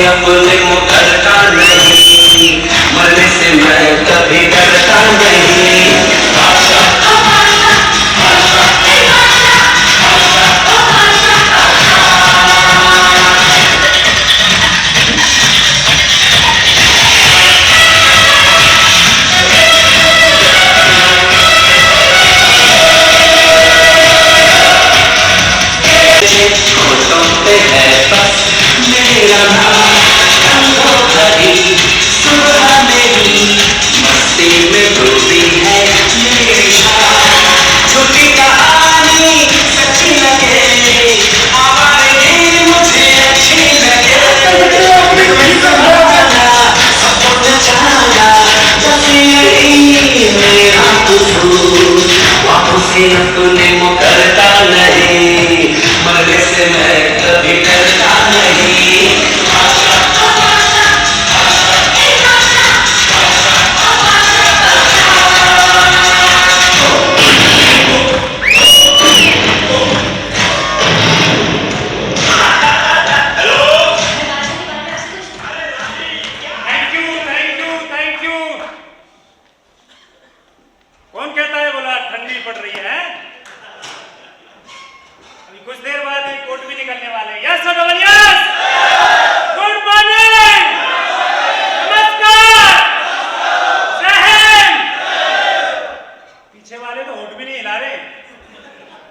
अपने मुकरता नहीं, मरने से मैं कभी डरता नहीं। आशा होठों पे है बस मेरा नाम, रंगों भरी सुबह मेरी, मस्ती में डूबी है मेरी शाम। झूठी कहानी सच्ची लगे, आवाज़ें मुझे अच्छी लगे। सबको नचाना बस यही मेरा कसूर, आँखों से अपने मुकरता नहीं, मरने से मैं कभी डरता नहीं। Thank you, thank you, thank you. कौन कहता है बोला ठंडी पड़ रही है? अभी कुछ देर बाद एक कोट भी निकलने वाले हैं। यस और यस, गुड मॉर्निंग, नमस्कार, जय हिंद। पीछे वाले तो होठ भी नहीं हिला रहे।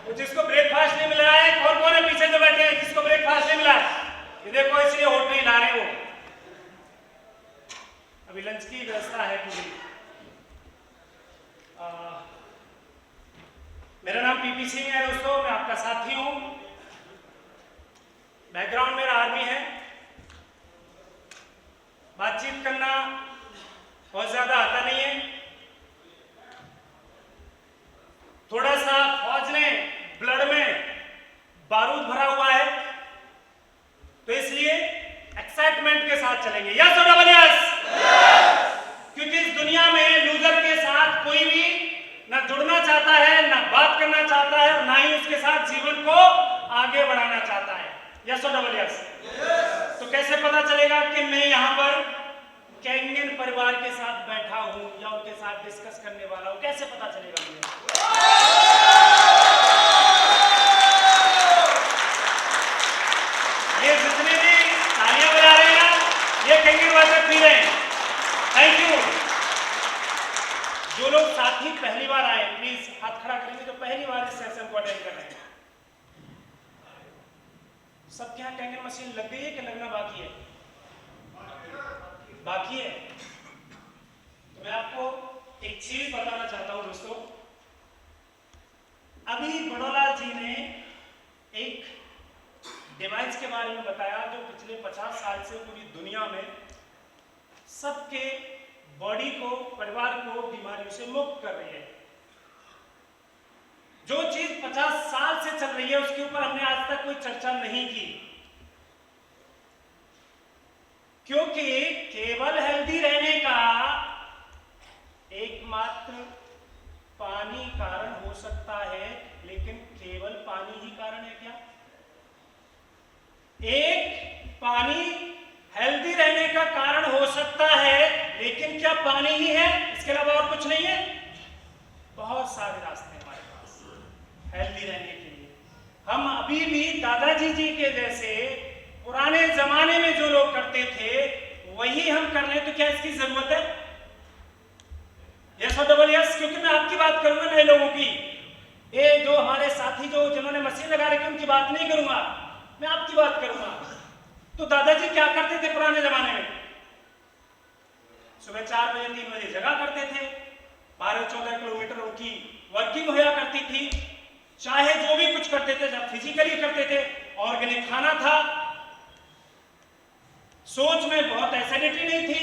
वो जिसको ब्रेकफास्ट नहीं मिल रहा है, कौन कौन है पीछे जो बैठे हैं जिसको ब्रेकफास्ट नहीं मिला? ये देखो, इसलिए होठ नहीं हिला रहे वो। अभी लंच की व्यवस्था है पूरी। मेरा नाम पीपी सिंह है दोस्तों, मैं आपका साथी हूं। बैकग्राउंड मेरा आर्मी है। बातचीत करना बहुत ज्यादा आता नहीं है। थोड़ा सा फौज ने ब्लड में बारूद भरा हुआ है, तो इसलिए एक्साइटमेंट के साथ चलेंगे। यस और डबल यस। क्योंकि इस दुनिया में लूजर के साथ कोई भी ना जुड़ना चाहता है, ना बात करना चाहता है, और ना ही उसके साथ जीवन को आगे बढ़ाना चाहता है। यस और डबल यस। तो कैसे पता चलेगा कि मैं यहाँ पर कैंगन परिवार के साथ बैठा हूँ या उनके साथ डिस्कस करने वाला हूँ? कैसे पता चलेगा मुझे? ये जितने भी तालियां बजा रहे हैं ना, ये कैंगन वाचक भी रहे हैं। Thank you. जो लोग साथी पहली बार आए, प्लीज हाथ खड़ा करेंगे जो पहली बार इस सेशन को अटेंड कर रहे हैं। सबके यहाँ कैंगन मशीन लग गई है कि लगना बाकी है? बाकी है। तो मैं आपको एक चीज बताना चाहता हूं दोस्तों। अभी बड़ोलाल जी ने एक डिवाइस के बारे में बताया जो पिछले 50 साल से पूरी दुनिया में सबके बॉडी को, परिवार को बीमारियों से मुक्त कर रही है। जो चीज 50 साल से चल रही है उसके ऊपर हमने आज तक कोई चर्चा नहीं की, क्योंकि केवल हेल्दी रहने का एकमात्र पानी कारण हो सकता है, लेकिन केवल पानी ही कारण है क्या? एक पानी हेल्दी रहने का कारण हो सकता है, लेकिन क्या पानी ही है? इसके अलावा और कुछ नहीं है? बहुत सारे रास्ते हैं हमारे पास हेल्दी रहने के लिए। हम अभी भी दादाजी जी के जैसे पुराने जमाने में जो लोग करते थे वही हम कर रहे हैं, तो क्या इसकी जरूरत है? यस और डबल यस। क्योंकि मैं आपकी बात करूंगा, नए लोगों की। ये जो हमारे साथी जो जिन्होंने मशीन लगा रखी उनकी बात नहीं करूंगा, मैं आपकी बात करूंगा। तो दादाजी क्या करते थे पुराने जमाने में? सुबह 4 बजे 3 बजे जगा करते थे। 12-14 किलोमीटर उनकी वर्किंग होया करती थी। चाहे जो भी कुछ करते थे, जब फिजिकली करते थे, ऑर्गेनिक खाना था, सोच में बहुत एसिडिटी नहीं थी,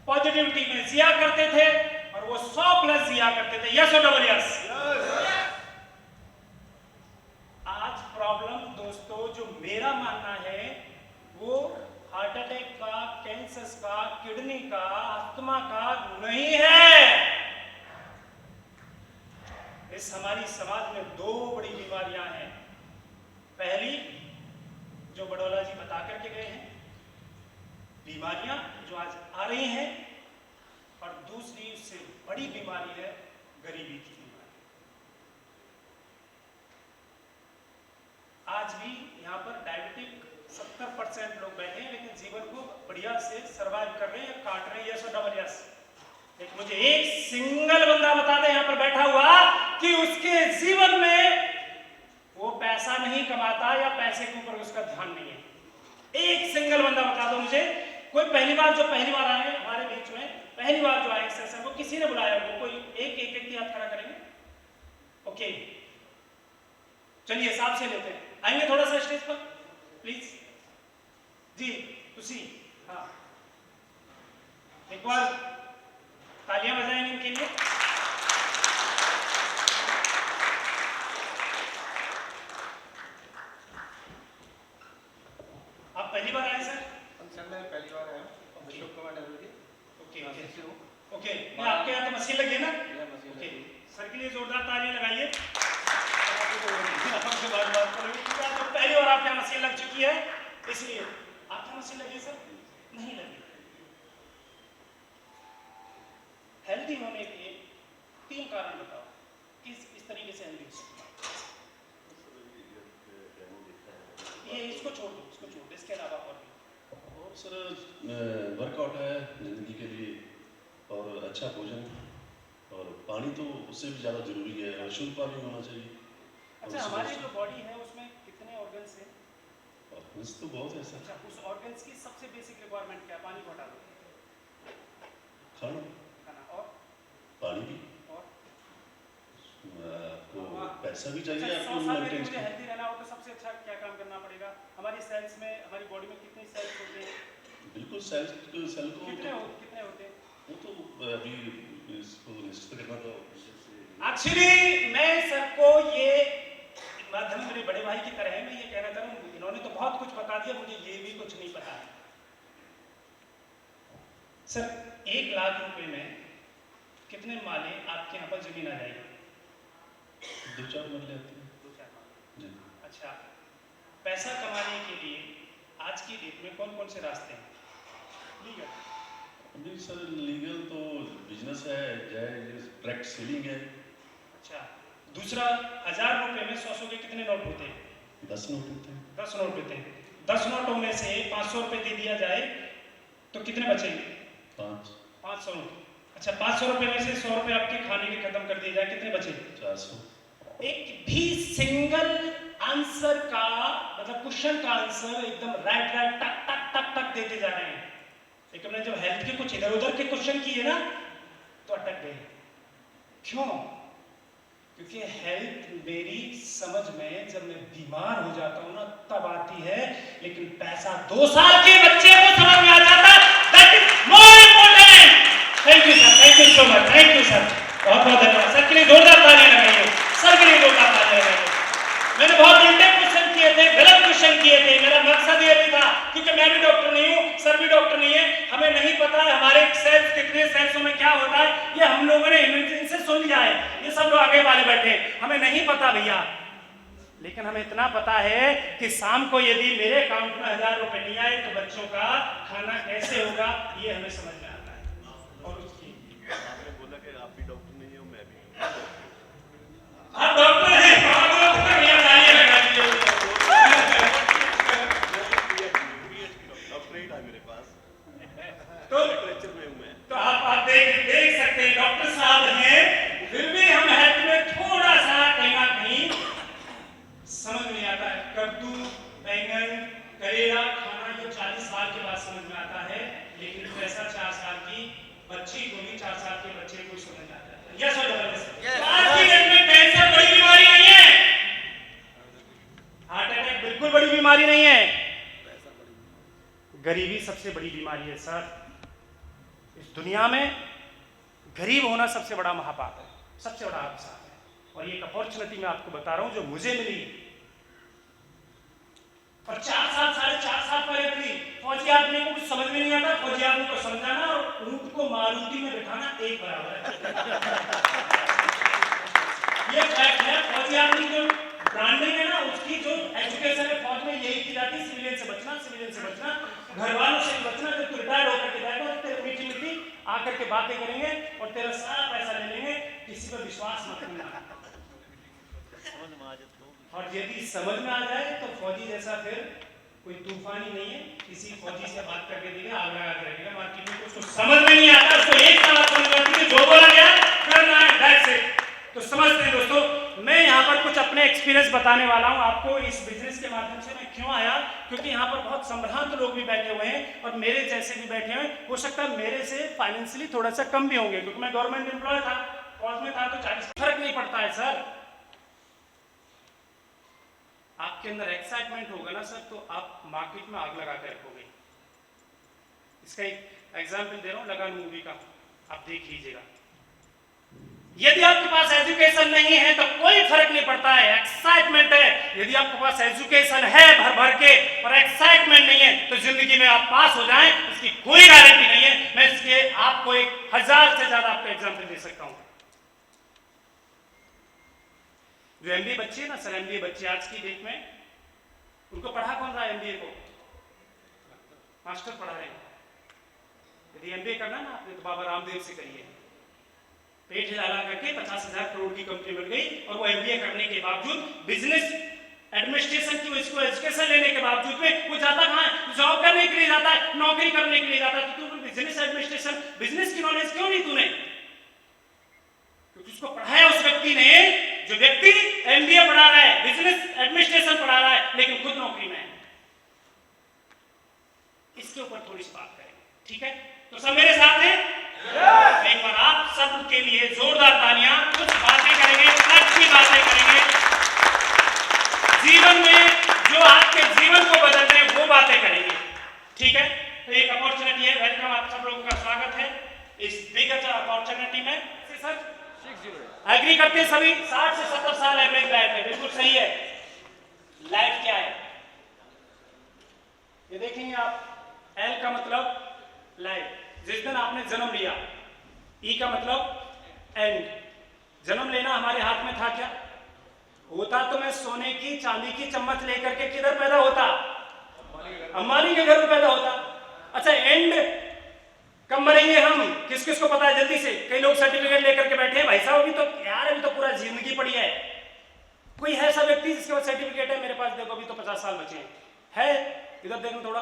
पॉजिटिविटी में जिया करते थे, और वो 100+ जिया करते थे। यस और डबल यस। आज प्रॉब्लम दोस्तों जो मेरा मानना है वो हार्ट अटैक का, कैंसर का, किडनी का, अस्थमा का नहीं है। इस हमारी समाज में 2 बड़ी बीमारियां हैं। पहली जो बड़ौला जी बता करके गए हैं, रही हैं, और दूसरी उससे बड़ी बीमारी है गरीबी की बीमारी। आज भी यहाँ पर डायबिटिक 70% लोग बैठे हैं, लेकिन जीवन को बढ़िया से सरवाइव कर रहे हैं या काट रहे हैं। यस और डबल यस? लेकिन मुझे एक सिंगल बंदा बता दे यहाँ पर बैठा हुआ कि उसके जीवन में वो पैसा नहीं कमाता या पैसे के ऊपर उसका ध्यान नहीं है। एक सिंगल बंदा बता दो मुझे। कोई पहली बार आए हमारे बीच में, पहली बार जो आए सेशन, वो किसी ने बुलाया वो, कोई एक व्यक्ति हाथ खड़ा करेंगे? ओके, चलिए हिसाब से लेते हैं। आएंगे थोड़ा सा स्टेज पर प्लीज जी। उसी हाँ, एक बार तालियां बजाएंगे इनके लिए। आप पहली बार आए सर? सर मैं पहली बार आया हूँ। अशोक कुमार नवलखी। ओके ओके, आपके यहाँ तो मशीन लगी है ना? ओके, सर के लिए जोरदार तालियां लगाइए। तो पहली बार आपके यहाँ मशीन लग चुकी है, इसलिए आपकी मशीन लगी सर? नहीं लगी। हेल्दी होने के 3 कारण बताओ, किस तरीके से हेल्दी हो सकते हैं? ये इसको छोड़ दो, इसके अलावा और भी। और सर वर्कआउट है जिंदगी के लिए, और अच्छा भोजन, और पानी तो उससे भी ज़्यादा जरूरी है, और शुद्ध पानी होना चाहिए। अच्छा, हमारी जो बॉडी है उसमें कितने ऑर्गन्स हैं? ऑर्गन्स तो बहुत है सर। अच्छा, उस ऑर्गन्स की सबसे बेसिक रिक्वायरमेंट क्या है? पानी को हटा दो। खाना और पानी भी, और आपको पैसा भी चाहिए। अच्छा, आपको 100 साल में मेंटेन मुझे हेल्दी रहना हो तो सबसे अच्छा क्या काम करना पड़ेगा? हमारी सेल्स में, हमारी बॉडी में कितने सेल्स होते हैं? बिल्कुल सेल को कितने होते हैं? वो तो अभी इसको निश्चित करना तो एक्चुअली मैं सबको ये माध्यम मेरे बड़े भाई की तरह है, मैं ये कहना चाह रहा हूँ, इन्होंने तो बहुत कुछ बता दिया, मुझे ये भी कुछ नहीं पता है। सर 1 लाख रुपए में कितने माले आपके यहाँ पर जमीन आ जाएगी? 2-4 मरले आते हैं। 2-4 माले। जी। अच्छा, पैसा कमाने के लिए आज की डेट में कौन कौन से रास्ते हैं? लीगल? अभी सर लीगल तो बिजनेस है, डायरेक्ट सेलिंग है। अच्छा, दूसरा 1000 रुपए में 100 के कितने नोट होते हैं? 10 नोट होते हैं। 10 नोट होते हैं। 10 नोट होने से 500 रुपए दे दिया जाए तो कितने बचेंगे? 500 नोट। अच्छा, 500 रुपए में से 100 रुपए आपके खाने के खत्म कर दिए जाए, कितने बचेंगे? 400। एक भी सिंगल आंसर का मतलब क्वेश्चन का आंसर एकदम राइट टक टक टक टक देते जा रहे हैं, लेकिन हमने जब हेल्थ के कुछ इधर उधर के क्वेश्चन किए ना तो अटक गए। क्यों? क्योंकि हेल्थ मेरी समझ में जब मैं बीमार हो जाता हूं ना तब आती है, लेकिन पैसा 2 साल के बच्चे को समझ में आ जाता है। That is more important. Thank you sir, thank you so much, thank you sir, बहुत बहुत धन्यवाद। सर के लिए जोरदार तालियां लगाइए, सर के लिए जोरदार तालियां लगाइए। मैंने बहुत उल्टे क्वेश्चन किए थे, गलत क्वेश्चन किए थे, मेरा मकसद ये भी था, क्योंकि मैं भी डॉक्टर नहीं हूँ, सर भी डॉक्टर नहीं है, हमें नहीं पता है हमारे सेल्स कितने सेल्सों में क्या होता है, ये हम लोगों ने इनसे सुन लिया है, ये सब लोग आगे वाले बैठे हैं, हमें नहीं पता भैया। लेकिन हमें इतना पता है कि शाम को यदि मेरे अकाउंट में 1000 रुपए नहीं आए तो बच्चों का खाना कैसे होगा, ये हमें समझ में आता है। और उसकी आपने बोला कि आप भी डॉक्टर नहीं हो, मैं भी। आप डॉक्टर हैं, तो आप देख सकते हैं डॉक्टर साहब हैं, फिर भी हम हेल्थ में थोड़ा सा कहीं ना कहीं समझ नहीं आता है। कद्दू, बैंगन, करेला खाना ये 40 साल के बाद समझ में आता है, लेकिन ऐसा 4 साल की बच्ची को भी 4 साल के बच्चे को समझ में आता है। यस और नो? आज की डेट में कैंसर बड़ी बीमारी नहीं है, हार्ट अटैक बिल्कुल बड़ी बीमारी नहीं है, गरीबी सबसे बड़ी बीमारी है सर। इस दुनिया में गरीब होना सबसे बड़ा महापाप है, सबसे बड़ा अभिशाप है। और ये एक अपॉर्चुनिटी मैं आपको बता रहा हूं जो मुझे मिली, और 4 साल 4.5 साल पहले मिली। फौजी आदमी को कुछ समझ में नहीं आता, फौजी आदमी को समझाना और ऊंट को मारुति में बिठाना एक बराबर है। ये फैक्ट है। फौजी आदमी जो ब्रांडिंग है ना, उसकी जो एजुकेशन है फौज में यही की जाती है, सिविलियन से बचना, सिविलियन से बचना, घर वालों से बचना। जब तू रिटायर्ड होकर के जाएगा तो तेरे मीटिंग आकर के बातें करेंगे और तेरा सारा पैसा ले लेंगे, किसी पर विश्वास मत करना। और यदि समझ में आ जाए तो फौजी जैसा फिर कोई तूफानी नहीं है, किसी फौजी से बात करके देगा, आग लगा के रखेगा मार्केट में, उसको समझ में नहीं आता, उसको एक बात समझ आती है, जो बोला गया करना है, दैट्स इट। तो समझते हैं दोस्तों, मैं यहाँ पर कुछ अपने एक्सपीरियंस बताने वाला हूँ आपको इस बिजनेस के माध्यम से। मैं क्यों आया, क्योंकि यहाँ पर बहुत संभ्रांत लोग भी बैठे हुए हैं और मेरे जैसे भी बैठे हुए हैं। हो सकता है मेरे से फाइनेंशियली थोड़ा सा कम भी होंगे, क्योंकि मैं गवर्नमेंट एम्प्लॉय था, फौज में था, तो 40 फर्क नहीं पड़ता है सर। आपके अंदर एक्साइटमेंट होगा ना सर, तो आप मार्केट में आग लगा के रखोगे। इसका एक एग्जाम्पल दे रहा हूं लगान मूवी का, आप देख लीजिएगा। यदि आपके पास एजुकेशन नहीं है तो कोई फर्क नहीं पड़ता है, एक्साइटमेंट है। यदि आपके पास एजुकेशन है भर भर के और एक्साइटमेंट नहीं है तो जिंदगी में आप पास हो जाएं, इसकी कोई गारंटी नहीं है। मैं इसके आपको 1000 से ज्यादा आपको एग्जाम्पल दे सकता हूं। जो एमबीए बच्चे हैं ना सर, एमबीए बच्चे आज की डेट में, उनको पढ़ा कौन रहा है एमबीए को? मास्टर पढ़ा रहे हैं। यदि एमबीए करना ना आपने तो बाबा रामदेव से करिए। पेट हिला करके 50,000 करोड़ की कंपनी बन गई और वो एमबीए करने के बावजूद, बिजनेस एडमिनिस्ट्रेशन की इसको एजुकेशन लेने के बावजूद में वो जाता कहां है? जॉब करने के लिए जाता है, नौकरी करने के लिए जाता है। तो बिजनेस एडमिनिस्ट्रेशन, बिजनेस की नॉलेज क्यों नहीं तूने? क्योंकि उसको पढ़ाया उस व्यक्ति ने, जो व्यक्ति एमबीए पढ़ा रहा है, बिजनेस एडमिनिस्ट्रेशन पढ़ा रहा है, लेकिन खुद नौकरी में है। इसके ऊपर थोड़ी सी बात करें, ठीक है? तो सब मेरे साथ हैं? एक बार आप सबके लिए जोरदार तालियां। कुछ बातें करेंगे, अच्छी बातें करेंगे, जीवन में जो आपके जीवन को बदल दे वो बातें करेंगे, ठीक है? तो एक अपॉर्चुनिटी है, वेलकम, आप सब लोगों का स्वागत है इस बिग अपॉर्चुनिटी में। सर एग्री करते हैं सभी? 60 से 70 साल एवरेज लाइफ है, बिल्कुल सही है। लाइफ क्या है ये देखेंगे आप। एल का मतलब लाइफ, जिस दिन आपने जन्म लिया। ई का मतलब एंड। जन्म लेना हमारे हाथ में था क्या? होता तो मैं सोने की चांदी की चम्मच लेकर के किधर पैदा होता? अंबानी के घर में पैदा होता। अच्छा, एंड कब मरेंगे हम? किस किस को पता है? जल्दी से, कई लोग सर्टिफिकेट लेकर के बैठे हैं। भाई साहब अभी तो यार, अभी तो पूरा जिंदगी पड़ी है। कोई है ऐसा व्यक्ति जिसके पास सर्टिफिकेट है? मेरे पास देखो अभी तो 50 साल बचे हैं। है? इधर देखो थोड़ा,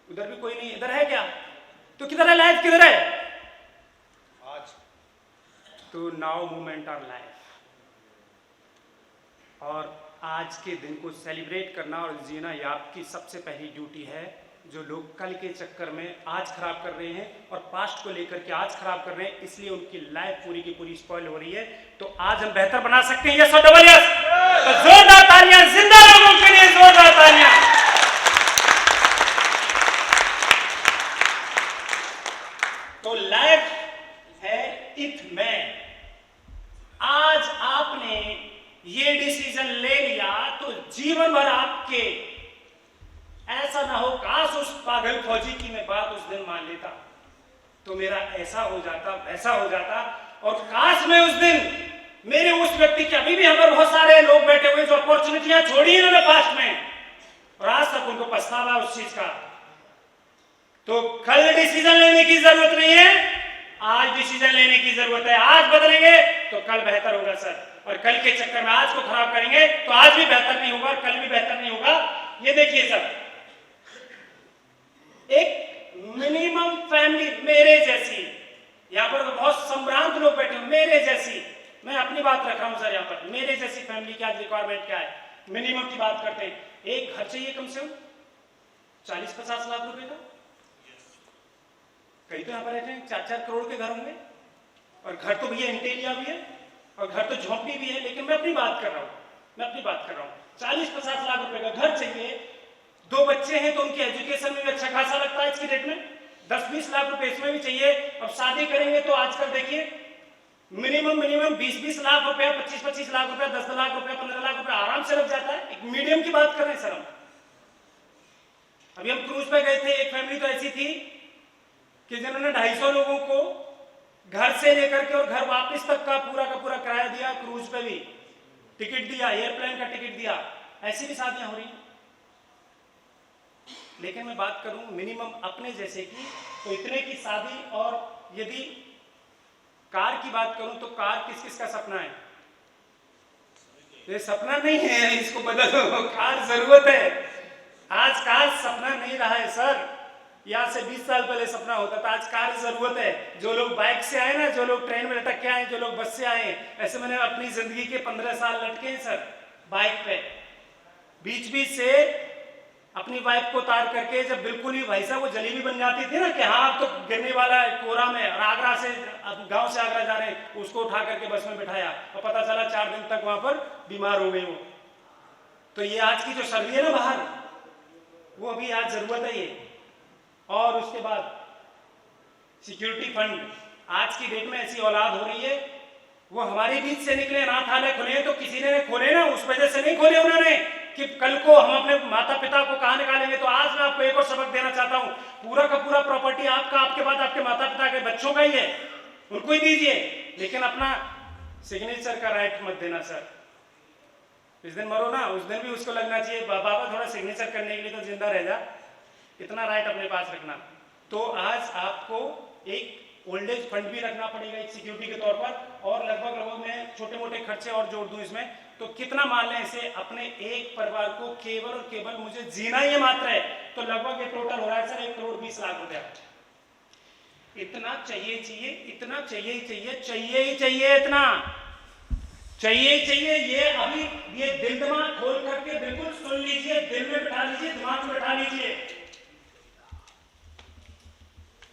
उधर भी कोई नहीं, इधर है क्या? तो किधर है लाइफ, किधर है आज? तो नाउ मोमेंट ऑफ लाइफ, और आज के दिन को सेलिब्रेट करना और जीना ये आपकी सबसे पहली ड्यूटी है। जो लोग कल के चक्कर में आज खराब कर रहे हैं और पास्ट को लेकर के आज खराब कर रहे हैं, इसलिए उनकी लाइफ पूरी की पूरी स्पॉइल हो रही है। तो आज हम बेहतर बना सकते हैं, यस और डबल यस? तो जोरदार तालियां जिंदा लोगों के लिए, जोरदार तालियां। तो लाइफ है इथ में। आज आपने ये डिसीजन ले लिया तो जीवन भर आपके, ऐसा ना हो काश उस पागल फौजी की मैं बात उस दिन मान लेता तो मेरा ऐसा हो जाता, वैसा हो जाता, और काश मैं उस दिन मेरे उस व्यक्ति के, अभी भी हम बहुत सारे लोग बैठे हुए जो अपॉर्चुनिटियां छोड़ी इन्होंने पास्ट में और आज तक उनको पछतावा उस चीज का। तो कल डिसीजन लेने की जरूरत नहीं है, आज डिसीजन लेने की जरूरत है। आज बदलेंगे तो कल बेहतर होगा सर, और कल के चक्कर में आज को खराब करेंगे तो आज भी बेहतर नहीं होगा और कल भी बेहतर नहीं होगा। ये देखिए सर, एक मिनिमम फैमिली मेरे जैसी, यहाँ पर तो बहुत संभ्रांत लोग बैठे हैं, मेरे जैसी, मैं अपनी बात रख रहा हूं सर, यहाँ पर मेरे जैसी फैमिली की आज रिक्वायरमेंट क्या है? मिनिमम की बात करते हैं, एक घर चाहिए कम से कम 40-50 लाख रुपए का। कई तो यहाँ पर रहते हैं 4-4 करोड़ के घर होंगे, और घर तो भैया इंटेलिया भी है और घर तो झोंपड़ी भी है, लेकिन मैं अपनी बात कर रहा हूँ, 40-50 लाख रुपए का घर चाहिए। 2 बच्चे हैं तो उनकी एजुकेशन में भी अच्छा खासा लगता है आज की डेट में, 10-20 लाख रुपए इसमें भी चाहिए। अब शादी करेंगे तो आजकल देखिए मिनिमम 20-20 लाख रुपया, 25-25 लाख रुपया, 10 लाख रुपया, 15 लाख रुपया आराम से लग जाता है। एक मीडियम की बात कर रहे हैं सर हम। अभी हम क्रूज पे गए थे, एक फैमिली तो ऐसी थी कि जिन्होंने 250 लोगों को घर से लेकर के और घर वापस तक का पूरा किराया दिया, क्रूज पे भी टिकट दिया, एयरप्लेन का टिकट दिया। ऐसी भी शादियां हो रही हैं। लेकिन मैं बात करूं मिनिमम अपने जैसे की, तो इतने की शादी, और यदि कार की बात करूं तो कार किस किस का सपना है? ये सपना नहीं है, इसको बदलो, कार जरूरत है। आज कार सपना नहीं रहा है सर, यहाँ से 20 साल पहले सपना होता था, आज कार जरूरत है। जो लोग बाइक से आए ना, जो लोग ट्रेन में लटक के आए, जो लोग बस से आए, ऐसे मैंने अपनी जिंदगी के 15 साल लटके हैं सर बाइक पे। बीच बीच से अपनी वाइफ को उतार करके, जब बिल्कुल ही भाई साहब वो जलेबी बन जाती थी ना कि हाँ अब तो गिरने वाला है कोहरा में, और आगरा से, गांव से आगरा जा रहे हैं, उसको उठा करके बस में बिठाया और पता चला 4 दिन तक वहां पर बीमार हो गई वो। तो ये आज की जो सर्दी है ना बाहर, वो अभी आज जरूरत है ये। और उसके बाद सिक्योरिटी फंड, आज की डेट में ऐसी औलाद हो रही है, वो हमारे बीच से निकले, अनाथालय खुले हैं तो किसी ने खोले ना, उस वजह से नहीं खोले उन्होंने कि कल को हम अपने माता पिता को कहाँ निकालेंगे। तो आज मैं आपको एक और सबक देना चाहता हूँ, पूरा का पूरा प्रॉपर्टी आपका, आपके बाद आपके माता पिता के बच्चों का ही है, उनको ही दीजिए, लेकिन अपना सिग्नेचर का राइट मत देना सर। जिस दिन मरो ना, उस दिन भी उसको लगना चाहिए बाबा थोड़ा सिग्नेचर करने के लिए तो जिंदा रह जा, इतना राइट अपने पास रखना। तो आज आपको एक ओल्ड एज फंड भी रखना पड़ेगा एक सिक्योरिटी के तौर पर, और लगभग मैं छोटे मोटे खर्चे और जोड़ दूं इसमें, तो कितना मान लें इसे, अपने एक परिवार को केवल और केवल मुझे जीना ही मात्र है, तो लगभग ये टोटल हो रहा है सर 1 करोड़ 20 लाख रुपया। इतना चाहिए, इतना चाहिए ही चाहिए, इतना चाहिए ही चाहिए। ये अभी ये दिल दिमाग खोल करके बिल्कुल सुन लीजिए, दिल में बिठा लीजिए, दिमाग में बिठा लीजिए।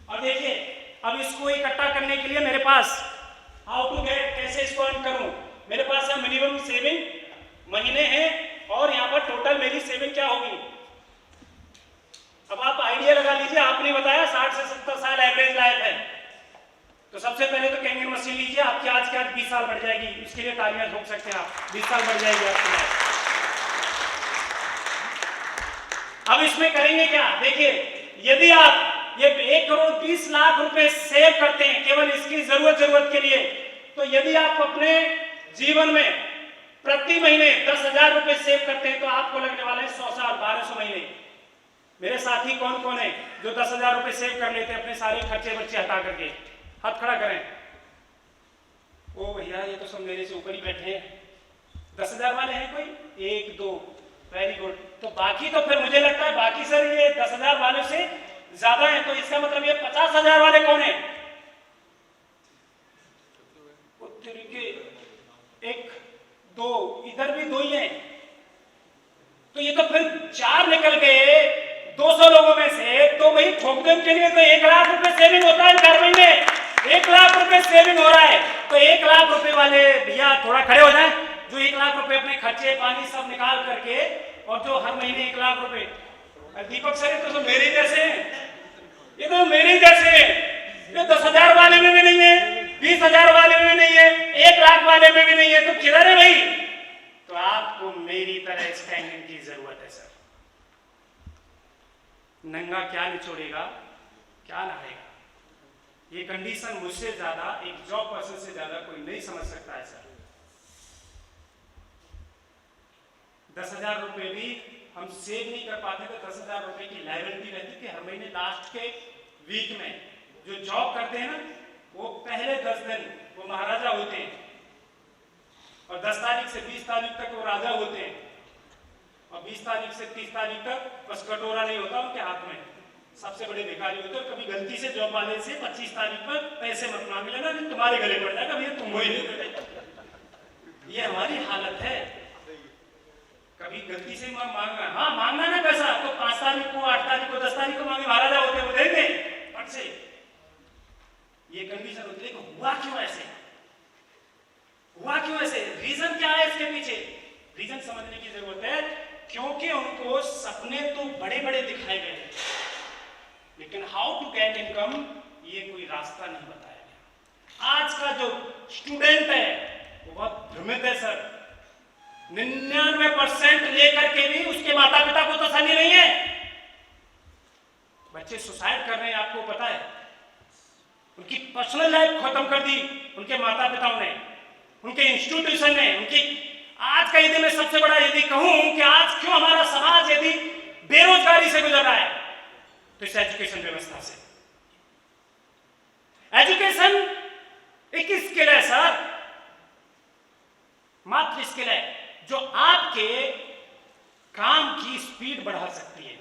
और देखिए अब इसको इकट्ठा करने के लिए मेरे पास हाउ टू गेट, कैसे इसको अर्न करूं, मेरे पास यहाँ मिनिमम सेविंग महीने हैं, और यहाँ पर टोटल मेरी सेविंग क्या होगी। अब आप आइडिया लगा लीजिए, आपने बताया 60 से 70 साल एवरेज लाइफ है, तो सबसे पहले तो कैंगिंग मशीन लीजिए, आपकी आज के आज 20 साल बढ़ जाएगी, इसके लिए तालियां ठोक सकते हैं आप, 20 साल बढ़ जाएगी आपकी लाइफ। अब इसमें करेंगे क्या, देखिए यदि आप ये 1 करोड़ 20 लाख रुपए सेव करते हैं केवल इसकी जरूरत के लिए, तो यदि आप अपने जीवन में प्रति महीने 10,000 रुपए सेव करते हैं तो आपको लगने वाले 100 साल, 1200 महीने। मेरे साथी कौन कौन है जो 10,000 रुपए सेव कर लेते हैं अपने सारे खर्चे बच्चे हटा करके, हाथ खड़ा करें। ओ भैया ये तो सब मेरे से ऊपर ही बैठे हैं, 10,000 वाले हैं कोई, 1 2, वेरी गुड। तो बाकी तो फिर मुझे लगता है बाकी सर ये 10,000 वालों से ज्यादा है, तो इसका मतलब ये 50,000 वाले कौन है? 1 2, इधर भी 2 ही हैं, तो ये तो फिर 4 निकल गए 200 लोगों में से, तो वही ठोक दो के लिए तो 1 लाख रुपए सेविंग होता है 4 महीने, 1 लाख रुपए सेविंग हो रहा है। तो 1 लाख रुपए वाले भैया थोड़ा खड़े हो जाए, जो 1 लाख रुपए अपने खर्चे पानी सब निकाल करके, और जो हर महीने 1 लाख रुपए। दीपक सर ये तो मेरे जैसे हैं, ये तो मेरे जैसे हैं, ये 10,000 वाले में भी नहीं है, 20,000 वाले में भी नहीं है, 1 लाख वाले में भी नहीं है, तो किधर है भाई? तो आपको मेरी तरह स्टैंडिंग की जरूरत है सर। नंगा क्या निचोड़ेगा, क्या नहाएगा, ये कंडीशन मुझसे ज्यादा, एक जॉब पर्सन से ज्यादा कोई नहीं समझ सकता है सर। 10,000 रुपए भी हम सेव नहीं कर पाते तो 10,000 रुपए की लायबिलिटी रहती थी हर महीने लास्ट के वीक में। जो जॉब करते हैं ना, वो पहले 10 दिन वो महाराजा होते हैं, और 10 तारीख से 20 तारीख तक वो राजा होते हैं, और 20 तारीख से 30 तारीख तक बस कटोरा नहीं होता उनके हाथ में, सबसे बड़े भिखारी होते हैं। कभी गलती से जॉब वाले से 25 तारीख पर पैसे मत मांग लेना, तुम्हारे गले पड़ जाएगा, भैया तुम वही नहीं देते। ये हमारी हालत है, कभी गलती से मांगना, हाँ मांगना ना पैसा तो 5 तारीख को, 8 तारीख को, 10 तारीख को मांगे, महाराजा होते वो देंगे फट से। ये कंडीशन होती है। हुआ क्यों ऐसे, हुआ क्यों ऐसे, रीजन क्या है इसके पीछे? रीजन समझने की जरूरत है, क्योंकि उनको सपने तो बड़े बड़े दिखाए गए, लेकिन हाउ टू गेट इनकम ये कोई रास्ता नहीं बताया गया। आज का जो स्टूडेंट है वो बहुत भ्रमित है सर, 99% लेकर के भी उसके माता पिता को तसल्ली नहीं है। बच्चे सुसाइड कर रहे हैं, आपको पता है, उनकी पर्सनल लाइफ खत्म कर दी उनके माता पिताओं ने, उनके इंस्टीट्यूशन ने, उनकी। आज का यदि मैं सबसे बड़ा यदि कहूं कि आज क्यों हमारा समाज यदि बेरोजगारी से गुजर रहा है, तो इस एजुकेशन व्यवस्था से। एजुकेशन एक स्किल है सर, मात्र स्किल है जो आपके काम की स्पीड बढ़ा सकती है।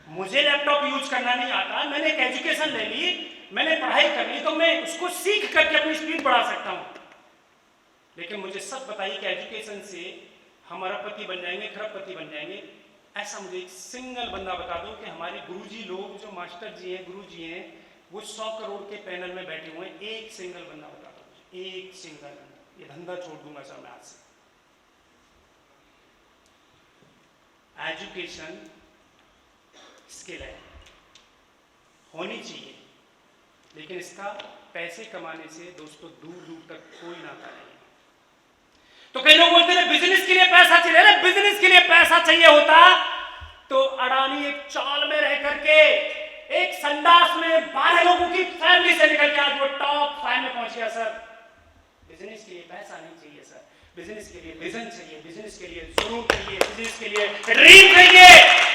मुझे लैपटॉप यूज करना नहीं आता, मैंने एक एजुकेशन ले ली, मैंने पढ़ाई कर ली, तो मैं उसको सीख करके अपनी स्पीड बढ़ा सकता हूं। लेकिन मुझे सब बताइए कि एजुकेशन से हम अरबपति बन जाएंगे, खरबपति बन जाएंगे, ऐसा मुझे एक सिंगल बंदा बता दो कि हमारे गुरुजी लोग जो मास्टर जी हैं, गुरुजी हैं, वो 100 करोड़ के पैनल में बैठे हुए हैं, एक सिंगल बंदा बता दो, एक सिंगल। ये धंधा छोड़ दूंगा सर मैं आज से। एजुकेशन स्किल है, होनी चाहिए, लेकिन इसका पैसे कमाने से दोस्तों दूर दूर तक कोई नाता नहीं। तो कई लोग बोलते हैं बिजनेस के लिए पैसा चाहिए। अरे बिजनेस के लिए पैसा चाहिए होता तो अडानी एक चाल में रह करके एक संडास में 12 लोगों की फैमिली से निकल के आज वो टॉप 5 में पहुंच गया सर। बिजनेस के लिए पैसा नहीं चाहिए सर, बिजनेस के लिए विजन चाहिए, बिजनेस के लिए जरूर चाहिए, बिजनेस के लिए ड्रीम चाहिए,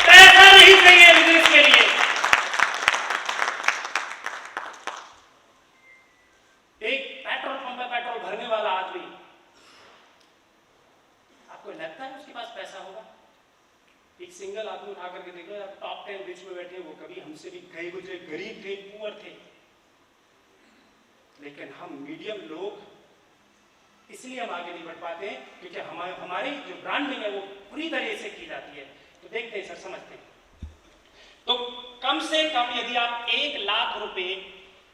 पैसा नहीं चाहिए बिजनेस के लिए। एक पेट्रोल पंप में पेट्रोल भरने वाला आदमी, आपको लगता है उसके पास पैसा होगा? एक सिंगल आदमी उठा करके देख लो, टॉप 10 रिच में बैठे, वो कभी हमसे भी गए गुजरे, गरीब थे, पुअर थे। लेकिन हम मीडियम लोग इसलिए हम आगे नहीं बढ़ पाते क्योंकि हमारी जो ब्रांडिंग है वो पूरी तरह से की जाती है। तो देखते हैं सर, समझते हैं। तो कम से कम यदि आप 1 लाख रुपए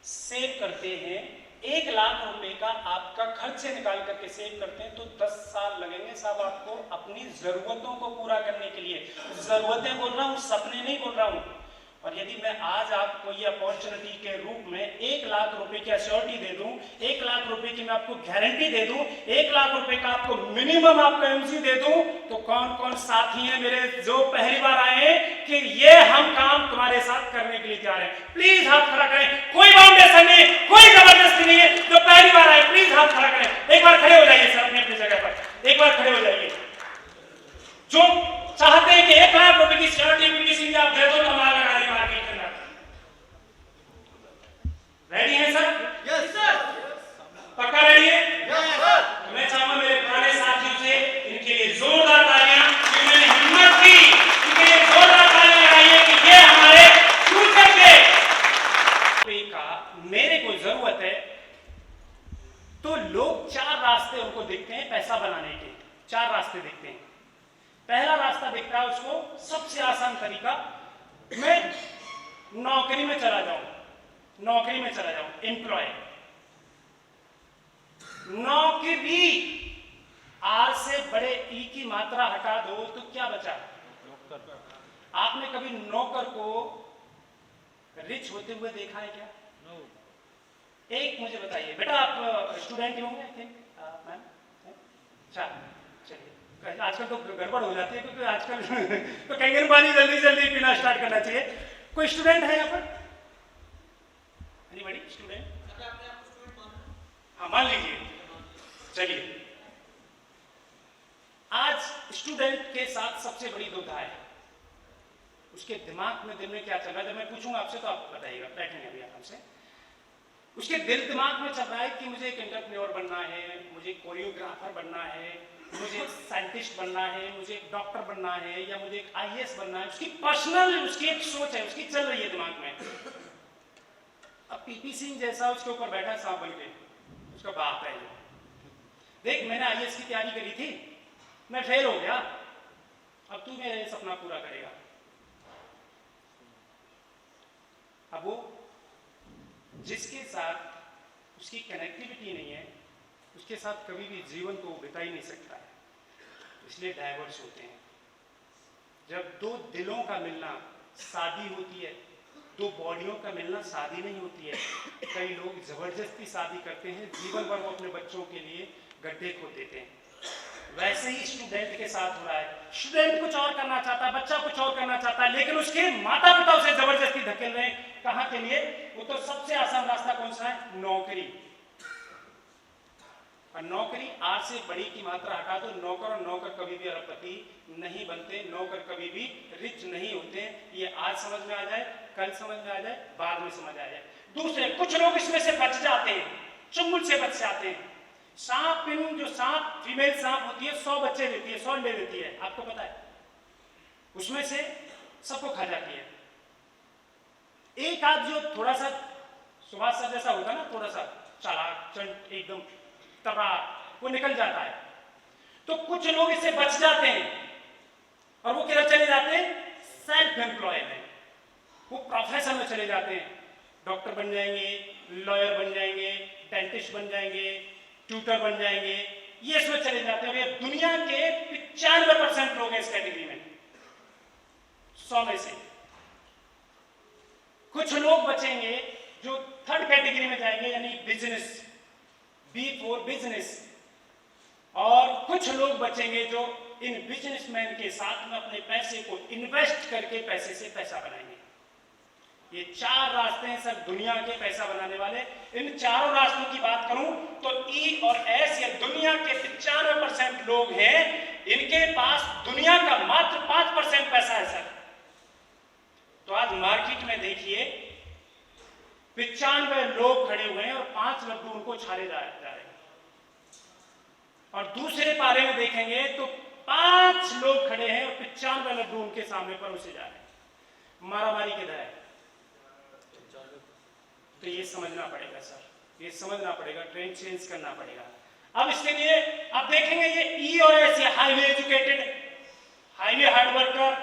सेव करते हैं, 1 लाख रुपए का आपका खर्च से निकाल करके सेव करते हैं, तो 10 साल लगेंगे साहब आपको अपनी जरूरतों को पूरा करने के लिए। जरूरतें बोल रहा हूं, सपने नहीं बोल रहा हूं। और यदि मैं आज आपको ये अपॉर्चुनिटी के रूप में 1 लाख रुपए की एश्योरिटी दे दूं, 1 लाख रुपए की मैं आपको गारंटी दे दूं, 1 लाख रुपए का आपको मिनिमम आपको एमसी दे दूं, तो कौन कौन साथी हैं मेरे जो पहली बार आए कि ये हम काम तुम्हारे साथ करने के लिए तैयार हैं? प्लीज हाथ खड़ा करें। कोई बाउंडेशन नहीं, कोई जबरदस्ती नहीं है। जो पहली बार आए प्लीज हाथ खड़ा करें। एक बार खड़े हो जाइए सर अपनी अपनी जगह पर, एक बार खड़े हो जाइए। जो चाहते हैं कि 1 लाख रुपए की सिक्योरिटी किसी भी आप दे दो तो हमारा गाड़ी मार्केट करना। रेडी है सर? Yes sir. पक्का रेडी है? Yes sir. मैं चाहूंगा मेरे पुराने साथियों से इनके लिए जोरदार तालियां, जिन्होंने हिम्मत की, इनके लिए जोरदार तालियां लगाइए कि ये हमारे फ्यूचर के का मेरे को जरूरत है। तो लोग 4 रास्ते उनको देखते हैं पैसा बनाने के, 4 रास्ते देखते हैं। पहला रास्ता दिखता है उसको सबसे आसान तरीका, मैं नौकरी में चला जाऊं, नौकरी में चला जाऊं, एम्प्लॉय। नौकरी, आर से बड़े ई की मात्रा हटा दो तो क्या बचा? आपने कभी नौकर को रिच होते हुए देखा है क्या? एक मुझे बताइए बेटा, आप स्टूडेंट ही होंगे मैम? अच्छा चलिए, आजकल तो गड़बड़ हो जाती है क्योंकि आजकल तो कैंगन पानी जल्दी जल्दी पीना स्टार्ट करना चाहिए। कोई स्टूडेंट है यहाँ पर? Anybody student? हाँ मान लीजिए, चलिए। आज स्टूडेंट के साथ सबसे बड़ी दुविधा है, उसके दिमाग में दिल में क्या चल रहा है। जब मैं पूछूंगा आपसे तो आप बताइएगा, बैठेंगे अभी आराम से। उसके दिमाग में चल रहा है कि मुझे एक एंटरप्रेन्योर बनना है, मुझे कोरियोग्राफर बनना है, मुझे एक साइंटिस्ट बनना है, मुझे एक डॉक्टर बनना है, या मुझे एक आईएएस बनना है। उसकी पर्सनल उसकी एक सोच है, उसकी चल रही है दिमाग में। अब पीपी सिंह जैसा उसके ऊपर बैठा सांप बन के, उसका बाप है। देख मैंने आईएएस की तैयारी करी थी, मैं फेल हो गया, अब तू मेरा ये सपना पूरा करेगा। अब वो जिसके साथ उसकी कनेक्टिविटी नहीं है, उसके साथ कभी भी जीवन को बिता ही नहीं सकता है, इसलिए डाइवर्स होते हैं। जब 2 दिलों का मिलना शादी होती है, 2 बॉडियों का मिलना शादी नहीं होती है। कई लोग जबरदस्ती शादी करते हैं, जीवन भर वो अपने बच्चों के लिए गड्ढे खोद देते हैं। वैसे ही स्टूडेंट के साथ हो रहा है। स्टूडेंट कुछ और करना चाहता है, बच्चा कुछ और करना चाहता है, लेकिन उसके माता पिता उसे जबरदस्ती धकेल रहे हैं। कहां के लिए? वो तो सबसे आसान रास्ता कौन सा है? नौकरी। और नौकरी, आज से बड़ी की मात्रा हटा दो, नौकर और नौकर कभी भी कभी अरबपति नहीं बनते, नौकर कभी भी रिच नहीं होते। ये आज समझ में आ जाए, कल समझ में आ जाए, बाद में समझ आ जाए। दूसरे कुछ लोग इसमें से बच जाते हैं, चुंगल से बच जाते हैं। सांप पिन, जो सांप फीमेल सांप होती है 100 बच्चे देती है, 100 अंडे देती है, आपको पता है, उसमें से सबको खा जाती है। एक आध जो थोड़ा सा सुभाष सर जैसा होता है ना, थोड़ा सा चालाक चंट एकदम तबाह, वो निकल जाता है। तो कुछ लोग इससे बच जाते हैं और वो किधर चले जाते हैं, सेल्फ एम्प्लॉय में, वो प्रोफेशन में चले जाते हैं। डॉक्टर बन जाएंगे, लॉयर बन जाएंगे, डेंटिस्ट बन जाएंगे, ट्यूटर बन जाएंगे, ये इसमें चले जाते हैं। और ये दुनिया के 95% लोग हैं इस कैटेगरी में, 100 में से। कुछ लोग बचेंगे जो थर्ड कैटेगरी में जाएंगे, यानी बिजनेस, बी फॉर बिजनेस। और कुछ लोग बचेंगे जो इन बिजनेसमैन के साथ में अपने पैसे को इन्वेस्ट करके पैसे से पैसा बनाएंगे। ये 4 रास्ते हैं सर दुनिया के पैसा बनाने वाले। इन चारों रास्तों की बात करूं तो ई और एस, ये दुनिया के 95% लोग हैं, इनके पास दुनिया का मात्र 5% पैसा है सर। तो आज मार्केट में देखिए 95 लोग खड़े हुए हैं और 5 लड्डू उनको छाले जा रहे हैं। और दूसरे पारे में देखेंगे तो 5 लोग खड़े हैं और 95 लड्डू उनके सामने परोसे जा रहे हैं। मारामारी किधर है? तो ये समझना पड़ेगा सर, ये समझना पड़ेगा, ट्रेंड चेंज करना पड़ेगा। अब इसके लिए आप देखेंगे ये ई और S, highly educated, highly hard worker,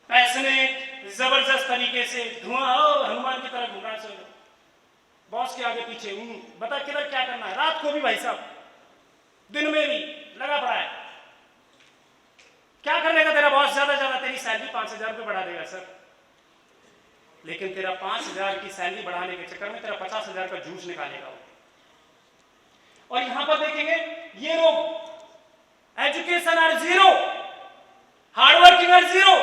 passionate, जबरदस्त तरीके से धुआं हनुमान की तरह घूमना से बॉस के आगे पीछे, बता किधर क्या करना है, रात को भी भाई साहब, दिन में भी लगा पड़ा है। क्या कर लेगा तेरा बॉस? ज्यादा तेरी सैलरी 5,000 रुपये बढ़ा देगा सर, लेकिन तेरा 5,000 की सैलरी बढ़ाने के चक्कर में तेरा 50,000 का जूस निकालेगा वो। और यहां पर देखेंगे ये लोग एजुकेशन आर 0, हार्डवर्किंग आर 0,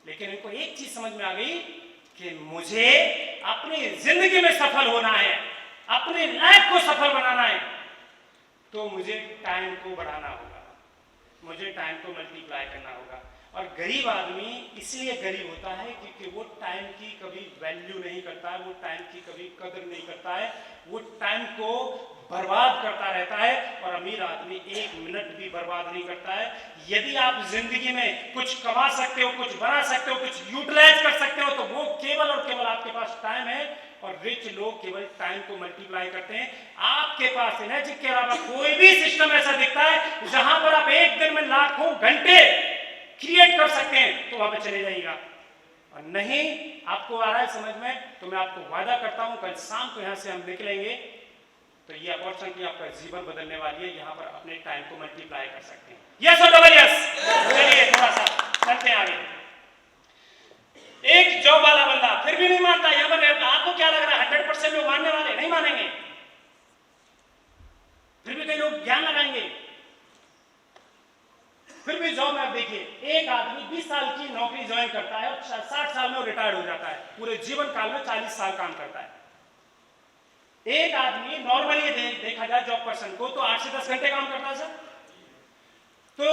लेकिन इनको एक चीज समझ में आ गई कि मुझे अपनी जिंदगी में सफल होना है, अपनी लाइफ को सफल बनाना है, तो मुझे टाइम को बढ़ाना होगा, मुझे टाइम को मल्टीप्लाई करना होगा। और गरीब आदमी इसलिए गरीब होता है क्योंकि वो टाइम की कभी वैल्यू नहीं करता है, वो टाइम की कभी कदर नहीं करता है, वो टाइम को बर्बाद करता रहता है। और अमीर आदमी 1 मिनट भी बर्बाद नहीं करता है। यदि आप जिंदगी में कुछ कमा सकते हो, कुछ बना सकते हो, कुछ यूटिलाइज कर सकते हो, तो वो केवल और केवल आपके पास टाइम है। और रिच लोग केवल टाइम को मल्टीप्लाई करते हैं। आपके पास एनर्जी के अलावा कोई भी सिस्टम ऐसा दिखता है जहां पर आप एक दिन में लाखों घंटे क्रिएट कर सकते हैं, तो वहां पे चले जाइएगा। और नहीं आपको आ रहा है समझ में, तो मैं आपको वादा करता हूं कल शाम को यहां से हम निकलेंगे तो ये अपॉर्चुनिटी आपका जीवन बदलने वाली है। यहां पर अपने टाइम को मल्टीप्लाई कर सकते हैं। यस और डबल यस। चलिए थोड़ा सा चलते हैं आगे। एक जॉब वाला बंदा फिर भी नहीं मानता। यहां पर आपको क्या लग रहा है 100% लोग मानने वाले नहीं मानेंगे, फिर भी कई लोग ज्ञान लगाएंगे। फिर भी जॉब में आप देखिए, एक आदमी 20 साल की नौकरी ज्वाइन करता है और 60 साल में वो रिटायर्ड हो जाता है। पूरे जीवन काल में 40 साल काम करता है। एक आदमी नॉर्मली देखा जाए जॉब पर्सन को तो 8 से 10 घंटे काम करता है सर। तो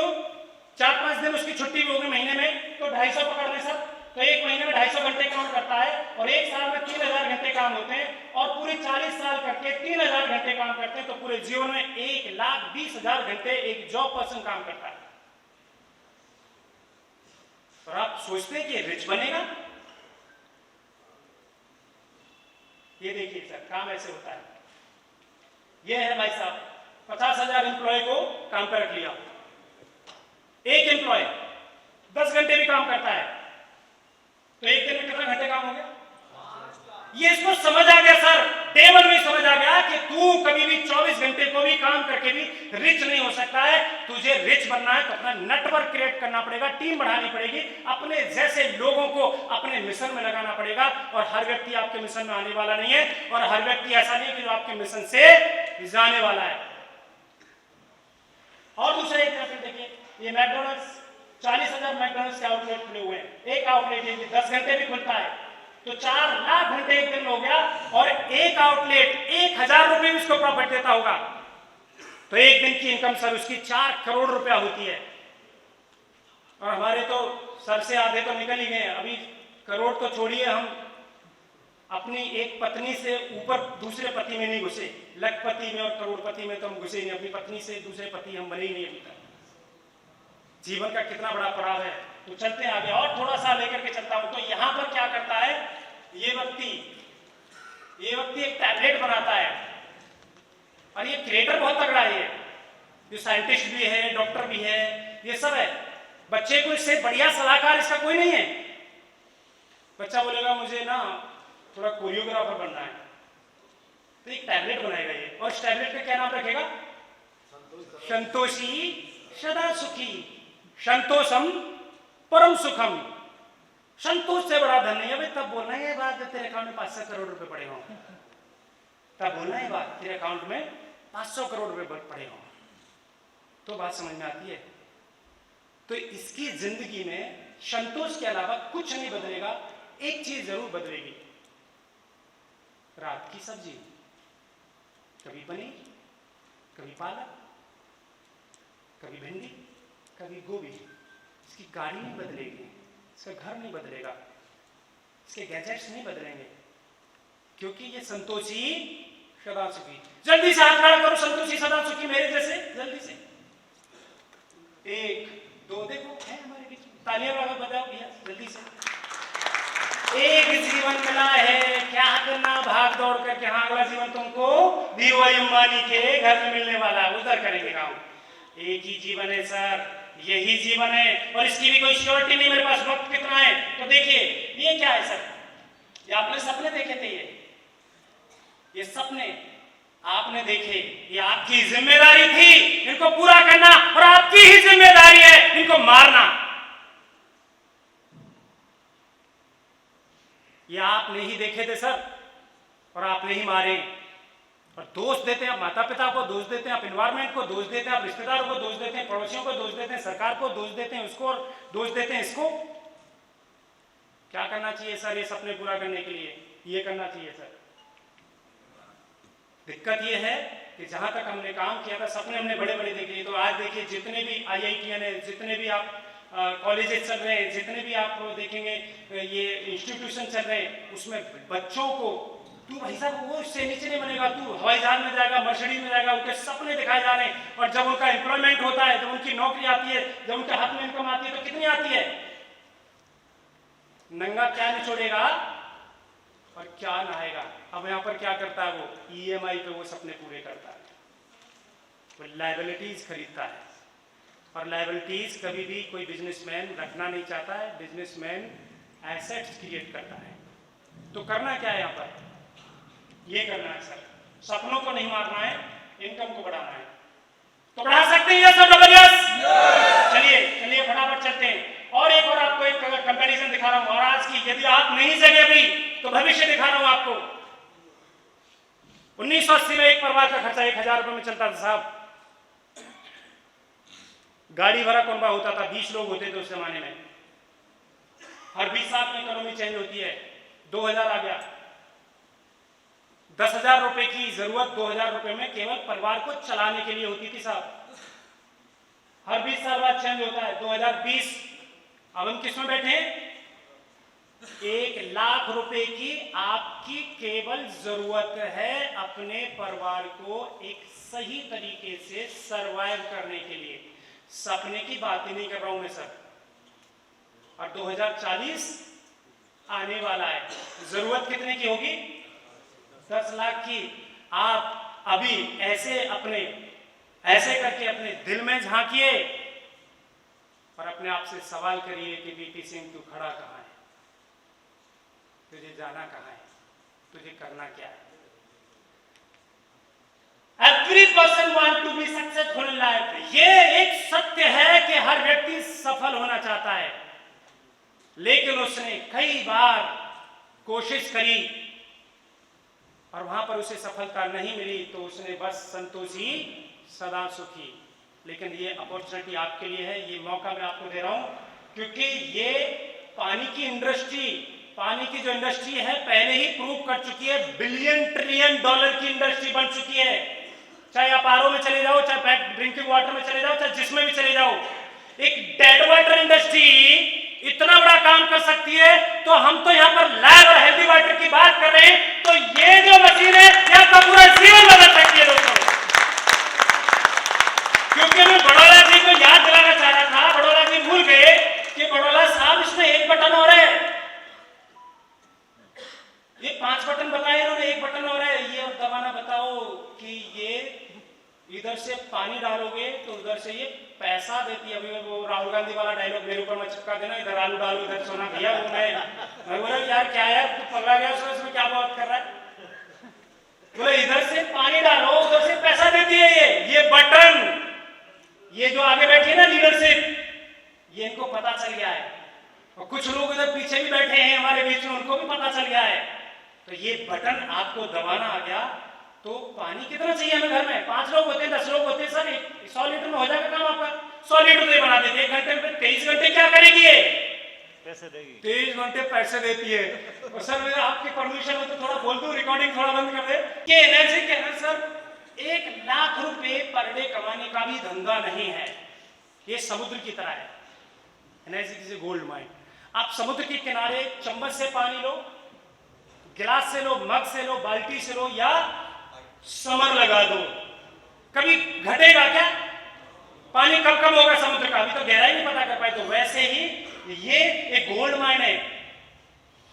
4-5 दिन उसकी छुट्टी भी होगी महीने में, तो 250 पकड़ लें सर, तो एक महीने में 250 घंटे काम करता है। और एक साल में 3000 घंटे काम होते हैं। और पूरे 40 साल करके 3000 घंटे काम करते हैं, तो पूरे जीवन में 1,20,000 घंटे एक जॉब पर्सन काम करता है। और आप सोचते हैं कि रिच बनेगा? ये देखिए सर, काम ऐसे होता है। ये है भाई साहब, 50,000 एम्प्लॉय को काम पर रख लिया। एक एम्प्लॉय 10 घंटे भी काम करता है, तो एक दिन में कितने घंटे काम हो गया? ये इसको समझ आ गया सर, डे 1 में समझ आ गया कि तू कभी भी 24 घंटे को भी काम करके भी रिच नहीं हो सकता है। तुझे रिच बनना है तो अपना नेटवर्क क्रिएट करना पड़ेगा, टीम बढ़ानी पड़ेगी, अपने जैसे लोगों को अपने मिशन में लगाना पड़ेगा। और हर व्यक्ति आपके मिशन में आने वाला नहीं है, और हर व्यक्ति ऐसा नहीं कि जो आपके मिशन से जाने वाला है। और दूसरा एक तरफ देखिए, ये मैकडॉनल्ड्स 40,000 मैकडॉनल्ड्स के आउटलेट खुले हुए हैं। एक आउटलेट है 10 घंटे भी खुलता है, तो 4 लाख घंटे एक दिन हो गया। और एक आउटलेट 1,000 रुपए भी इसको प्रॉफिट देता होगा। तो एक दिन की इनकम सर उसकी 4 करोड़ रुपया होती है, और हमारे तो सर से आधे तो निकल ही गए। अभी करोड़ तो छोड़िए, हम अपनी एक पत्नी से ऊपर दूसरे पति में नहीं घुसे। लखपति में और करोड़पति में तो हम घुसे नहीं, अपनी पत्नी से दूसरे पति हम बने ही नहीं अभी तक। जीवन का कितना बड़ा पड़ाव है। तो चलते हैं आगे और थोड़ा सा लेकर के चलता हूं। तो यहां पर क्या करता है ये व्यक्ति एक टैबलेट बनाता है, और ये क्रिएटर बहुत तगड़ा है, ये साइंटिस्ट भी है, डॉक्टर भी है, ये सब है। बच्चे को इससे बढ़िया सलाहकार इसका कोई नहीं है। बच्चा बोलेगा मुझे ना थोड़ा कोरियोग्राफर बनना है, तो एक टैबलेट बनाएगा ये, और इस टैबलेट का क्या नाम रखेगा? संतोषी सदा सुखी, संतोषम परम सुखम। संतोष से बड़ा धन नहीं है। तब बोलना है ये बात जब तेरे अकाउंट में 500 करोड़ रुपए पड़े हों, तब बोलना है बात तेरे अकाउंट में 500 करोड़ रुपए पड़े हों, तो बात समझ में आती है। तो इसकी जिंदगी में संतोष के अलावा कुछ नहीं बदलेगा, एक चीज जरूर बदलेगी, रात की सब्जी, कभी पनीर, कभी पालक, कभी भिंडी, कभी गोभी। इसकी गाड़ी नहीं बदलेगी, इसका घर नहीं बदलेगा, इसके गैजेट्स नहीं बदलेंगे, क्योंकि ये संतोषी सदा सुखी। जल्दी से हाथ खड़ा करो, संतोषी सदा सुखी मेरे जैसे, जल्दी से। 1 2 देखो है हमारे बीच में, तालियां बजाओ भैया जल्दी से। एक जीवन मिला है, क्या करना भाग दौड़ करके। हाँ, अगला जीवन तुमको धीरूभाई अंबानी के घर में मिलने वाला है, उधर करेंगे काम। एक ही जीवन है सर, यही जीवन है, और इसकी भी कोई श्योरिटी नहीं मेरे पास वक्त कितना है। तो देखिए ये क्या है सर, ये आपने सपने देखे थे, ये सपने आपने देखे, ये आपकी जिम्मेदारी थी इनको पूरा करना, और आपकी ही जिम्मेदारी है इनको मारना। ये आपने ही देखे थे सर, और आपने ही मारे। और दोष देते हैं आप माता पिता को, दोष देते हैं आप एनवायरमेंट को, दोष देते हैं आप रिश्तेदारों को, दोष देते हैं पड़ोसियों को, दोष देते हैं सरकार को, दोष देते हैं उसको, और दोष देते हैं इसको। क्या करना चाहिए सर ये सपने पूरा करने के लिए? ये करना चाहिए सर। दिक्कत ये है कि जहां तक हमने काम किया था, सपने हमने बड़े बड़े देख लिए। तो आज देखिए जितने भी IITian है, जितने भी आप कॉलेजेस चल रहे हैं, जितने भी आप देखेंगे ये इंस्टीट्यूशन चल रहे हैं, उसमें बच्चों को तू भाई साहब वो इससे नीचे नहीं बनेगा, तू हवाई जहाज में जाएगा, मर्सिडीज में जाएगा, उनके सपने दिखाए जा रहे हैं। और जब उनका एम्प्लॉयमेंट होता है, जब उनकी नौकरी आती है, जब उनके हाथ में इनकम आती है, तो कितनी आती है? नंगा क्या निचोड़ेगा और क्या नहाएगा। अब यहाँ पर क्या करता है वो? EMI पे वो सपने पूरे करता है, वो लायबिलिटीज खरीदता है। और लायबिलिटीज कभी भी कोई बिजनेसमैन रखना नहीं चाहता है, बिजनेसमैन एसेट्स क्रिएट करता है। तो करना क्या है यहाँ पर? ये करना है सर, सपनों को नहीं मारना है, इनकम को बढ़ाना है। तो बढ़ा सकते हैं यस और डबल यस? चलिए चलिए फटाफट चलते हैं। और एक और आपको एक कंपैरिजन दिखा रहा हूं, और आज की यदि आप नहीं जगे अभी तो भविष्य दिखा रहा हूं आपको। 1980 में एक परिवार का खर्चा 1000 रुपए में चलता था साहब। गाड़ी भरा कौनबा होता था, 20 लोग होते थे उस जमाने में। हर 20 साल में इकोनॉमी चेंज होती है, 2000 आ गया। 10,000 रुपए की जरूरत 2000 रुपए में केवल परिवार को चलाने के लिए होती थी साहब। हर 20 साल बाद चेंज होता है, 2020। अब हम किस में बैठे हैं? 1 लाख रुपए की आपकी केवल जरूरत है अपने परिवार को एक सही तरीके से सरवाइव करने के लिए। सपने की बात ही नहीं कर रहा हूं मैं सर। और 2040 आने वाला है, जरूरत कितने की होगी? 10 लाख की। आप अभी ऐसे करके अपने दिल में झांकिए और अपने आप से सवाल करिए कि बीपी सिंह तू खड़ा कहां है, तुझे जाना कहां है, तुझे करना क्या है? Every person want to be successful in life। ये एक सत्य है कि हर व्यक्ति सफल होना चाहता है, लेकिन उसने कई बार कोशिश करी और वहां पर उसे सफलता नहीं मिली, तो उसने बस संतोषी सदा सुखी। लेकिन ये अपॉर्चुनिटी आपके लिए है, ये मौका मैं आपको दे रहा हूं, क्योंकि ये पानी की इंडस्ट्री, पानी की जो इंडस्ट्री है पहले ही प्रूव कर चुकी है, $1 बिलियन ट्रिलियन की इंडस्ट्री बन चुकी है। चाहे आप आरओ में चले जाओ, चाहे ड्रिंकिंग वाटर में चले जाओ, चाहे जिसमें भी चले जाओ, एक डेड वाटर इंडस्ट्री इतना बड़ा काम कर सकती है, तो हम तो यहाँ पर लाइव और हेल्दी वाटर की बात कर रहे हैं। तो ये जो मशीन है यहाँ का पूरा जीवन बदल सकती है दोस्तों। क्योंकि मैं बड़ौला जी को याद दिलाना चाह रहा था, बड़ौला जी भूल गए कि बड़ौला साहब इसमें एक बटन और है, ये 5 बटन बताए इन्होंने, एक बटन और है, ये और दबाना। बताओ कि ये इधर से पानी डालोगे तो उधर से ये पैसा देती है। अभी वो राहुल गांधी वाला डायलॉग मेरे ऊपर में चिपका देना, इधर आलू डालो इधर सोना भैया। वो मैं बोला यार क्या यार तू पगला गया, उसमें क्या बात कर रहा है। बोले इधर से पानी डालो उधर से पैसा देती है ये बटन। ये जो आगे बैठी है ना लीडरशिप, ये इनको पता चल गया है, और कुछ लोग इधर पीछे भी बैठे हैं हमारे बीच में, उनको भी पता चल गया है। तो ये बटन आपको दबाना आ गया तो पानी कितना चाहिए हमें घर में? 5 लोग होते हैं, 10 लोग होते हैं, सर 100 लीटर में हो जाएगा काम आपका। 100 लीटर तो ये बना देती है 1 घंटे में। 23 घंटे क्या करेगी ये? पैसे देगी। 23 घंटे पैसे देती है। और सर आपकी परमिशन हो तो थोड़ा बोल दूं, रिकॉर्डिंग थोड़ा बंद कर दे। ये एनर्जी के अंदर सर 1 लाख रुपए पर डे कमाने का भी धंधा नहीं है। ये समुद्र की तरह है, एनर्जी इज गोल्ड माइन। आप समुद्र के किनारे चम्मच से पानी लो, गिलास से लो, मग से लो, बाल्टी से लो, या समर लगा दो, कभी घटेगा क्या? पानी कब कम होगा समुद्र का? अभी तो गहराई नहीं पता कर पाए। तो वैसे ही ये एक गोल्ड माइन है।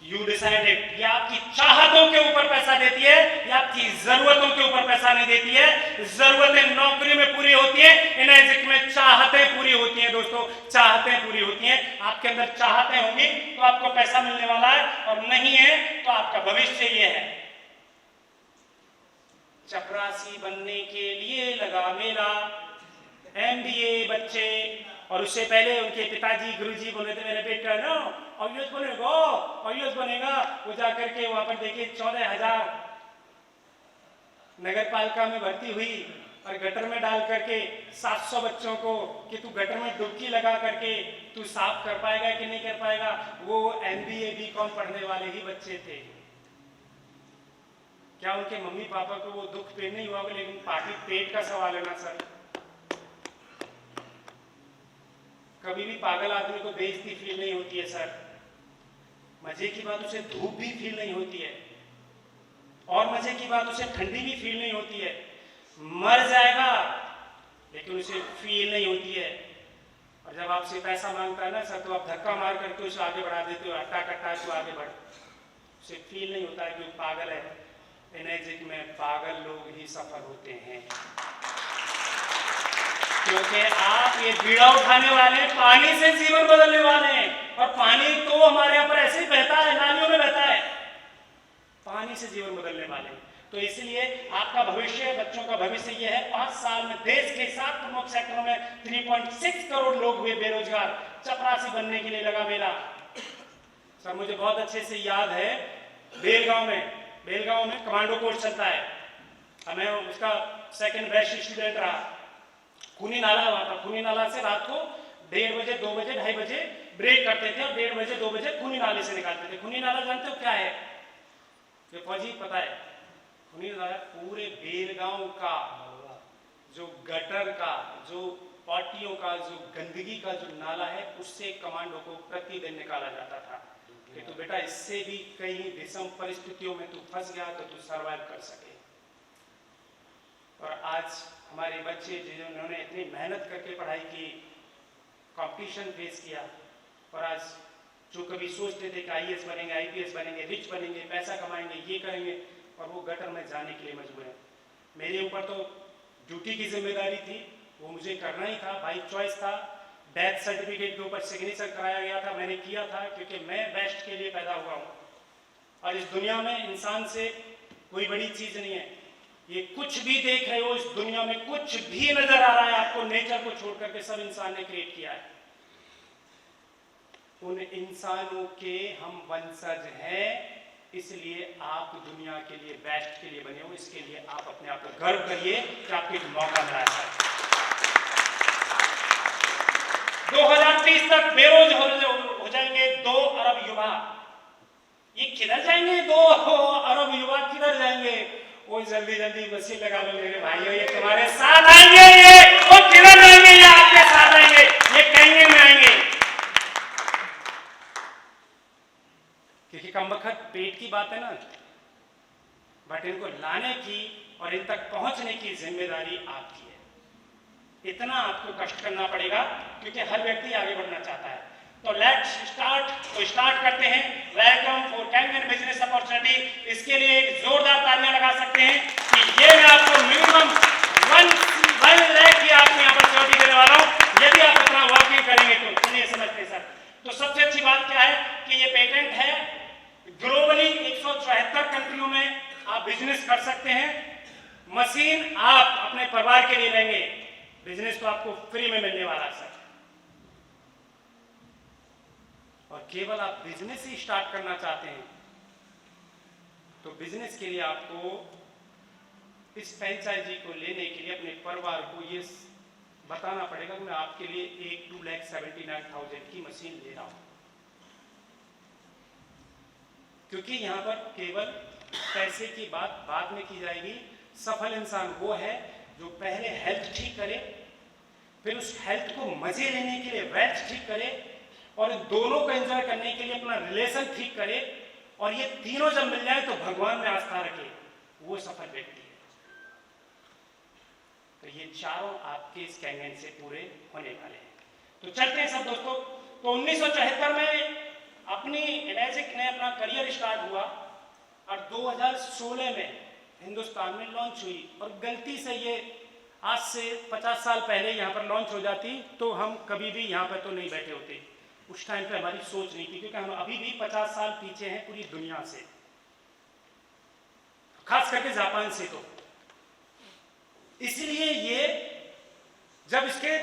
You decided. ये आपकी चाहतों के ऊपर पैसा देती है, ये आपकी जरूरतों के ऊपर पैसा नहीं देती है। जरूरतें नौकरी में पूरी होती है, एनर्जिक में चाहतें पूरी होती हैं दोस्तों, चाहतें पूरी होती हैं। आपके अंदर चाहतें होंगी तो आपको पैसा मिलने वाला है, और नहीं है तो आपका भविष्य ये है। चपरासी बनने के लिए लगा मेला, MBA बच्चे, और उससे पहले उनके पिताजी गुरुजी बोले थे मेरे बेटा ना आयुष बनेगा, आयुष बनेगा। वो जाकर के वहां पर देखे 14,000 नगर पालिका में भर्ती हुई, और गटर में डाल करके 700 बच्चों को कि तू गटर में डुबकी लगा करके तू साफ कर पाएगा कि नहीं कर पाएगा। वो MBA BCom पढ़ने वाले ही बच्चे थे। क्या उनके मम्मी पापा को वो दुख पे नहीं हुआ? लेकिन पार्टी पेट का सवाल है ना सर। कभी भी पागल आदमी को बेइज्जती फील नहीं होती है सर। मजे की बात उसे धूप भी फील नहीं होती है, और मजे की बात उसे ठंडी भी फील नहीं होती है। मर जाएगा लेकिन उसे फील नहीं होती है। और जब आपसे पैसा मांगता है ना सर, तो आप धक्का मार करके उसे आगे बढ़ा देते हो, हट्टा कट्टा तो आगे बढ़। उसे फील नहीं होता है कि वो पागल है। एनर्जिक में पागल लोग ही सफल होते हैं, क्योंकि आप ये बीड़ा उठाने वाले, पानी से जीवन बदलने वाले हैं। और पानी तो हमारे यहाँ पर ऐसे ही बहता है, नालियों में बहता है, पानी से जीवन बदलने वाले। तो इसलिए आपका भविष्य, बच्चों का भविष्य ये है। 5 साल में देश के 7 प्रमुख सेक्टरों में 3.6 करोड़ लोग हुए बेरोजगार। चपरासी बनने के लिए लगा मेला। सर मुझे बहुत अच्छे से याद है, बेलगांव में कमांडो कोर्स चलता है। मैं उसका 2nd बैच स्टूडेंट रहा। खूनी नाला वहां था, खूनी नाला से रात को 1:30 बजे, 2 बजे, 2:30 बजे ब्रेक करते थे, और 1:30 बजे, 2 बजे खूनी नाले से निकालते थे। खूनी नाला जानते हो क्या है? ये फौजी पता है? खूनी नाला पूरे बेलगांव का जो गटर का, जो पार्टियों का, जो गंदगी का जो नाला है, उससे कमांडो को प्रतिदिन निकाला जाता था कि तू बेटा इससे भी कहीं विषम परिस्थितियों में तू फंस गया तो तू सर्वाइव कर सके। और आज हमारे बच्चे जिन्होंने इतनी मेहनत करके पढ़ाई की, कंपटीशन फेस किया, और आज जो कभी सोचते थे कि IAS बनेंगे, IPS बनेंगे, रिच बनेंगे, पैसा कमाएंगे, ये करेंगे, और वो गटर में जाने के लिए मजबूर है। मेरे ऊपर तो ड्यूटी की जिम्मेदारी थी, वो मुझे करना ही था, बाई चॉइस था। डेथ सर्टिफिकेट के ऊपर सिग्नेचर कराया गया था, मैंने किया था, क्योंकि मैं बेस्ट के लिए पैदा हुआ हूँ। और इस दुनिया में इंसान से कोई बड़ी चीज नहीं है। ये कुछ भी देख रहे हो इस दुनिया में, कुछ भी नजर आ रहा है आपको, नेचर को छोड़ करके सब इंसान ने क्रिएट किया है। उन इंसानों के हम वंशज हैं, इसलिए आप दुनिया के लिए बेस्ट के लिए बने हो। इसके लिए आप अपने आप को गर्व करिए कि आपको एक मौका मिला है। 2030 तक बेरोजगार हो जाएंगे 2 अरब युवा। ये किधर जाएंगे? 2 अरब युवा किधर जाएंगे? वो जल्दी जल्दी मशीन लगा लो मेरे भाइयों, ये तुम्हारे साथ आएंगे, ये वो किरण आएंगे, ये आपके साथ आएंगे, ये कहीं में आएंगे। क्योंकि कमबख्त पेट की बात है ना, बट इनको लाने की और इन तक पहुंचने की जिम्मेदारी आपकी है। इतना आपको कष्ट करना पड़ेगा क्योंकि हर व्यक्ति आगे बढ़ना चाहता है। तो लेट्स स्टार्ट, तो स्टार्ट करते हैं। Welcome for Kangen business opportunity. इसके लिए एक जोरदार तालियां लगा सकते हैं कि ये मैं आपको मिनिमम 1 लाख की आपको यहाँ पर सिक्योरिटी देने वाला हूँ यदि आप इतना वर्किंग करेंगे तो। चलिए समझते हैं सर। तो सबसे अच्छी बात क्या है कि ये पेटेंट है, ग्लोबली 174 कंट्रियों में आप बिजनेस कर सकते हैं। मशीन आप अपने परिवार के लिए लेंगे, बिजनेस तो आपको फ्री में मिलने वाला सर। और केवल आप बिजनेस ही स्टार्ट करना चाहते हैं तो बिजनेस के लिए आपको इस फ्रेंचाइजी को लेने के लिए अपने परिवार को ये बताना पड़ेगा कि मैं आपके लिए एक 2,79,000 की मशीन ले रहा हूं। क्योंकि यहां पर केवल पैसे की बात बाद में की जाएगी। सफल इंसान वो है जो पहले हेल्थ ठीक करे, फिर उस हेल्थ को मजे लेने के लिए वेल्थ ठीक करे, और दोनों को एंजॉय करने के लिए अपना रिलेशन ठीक करे, और ये तीनों जब मिल जाए तो भगवान में आस्था रखे, वो सफल व्यक्ति है। तो ये चारों आपके इस कैंगन से पूरे होने वाले हैं। तो चलते हैं सब दोस्तों। तो 1974 में अपनी एनर्जिक ने अपना करियर स्टार्ट हुआ और 2016 में हिंदुस्तान में लॉन्च हुई। और गलती से ये आज से 50 साल पहले यहाँ पर लॉन्च हो जाती तो हम कभी भी यहाँ पर तो नहीं बैठे होते। उस टाइम पे हमारी सोच नहीं थी, क्योंकि हम अभी भी 50 साल पीछे हैं पूरी दुनिया से, खास करके जापान से। तो इसलिए ये जब इसके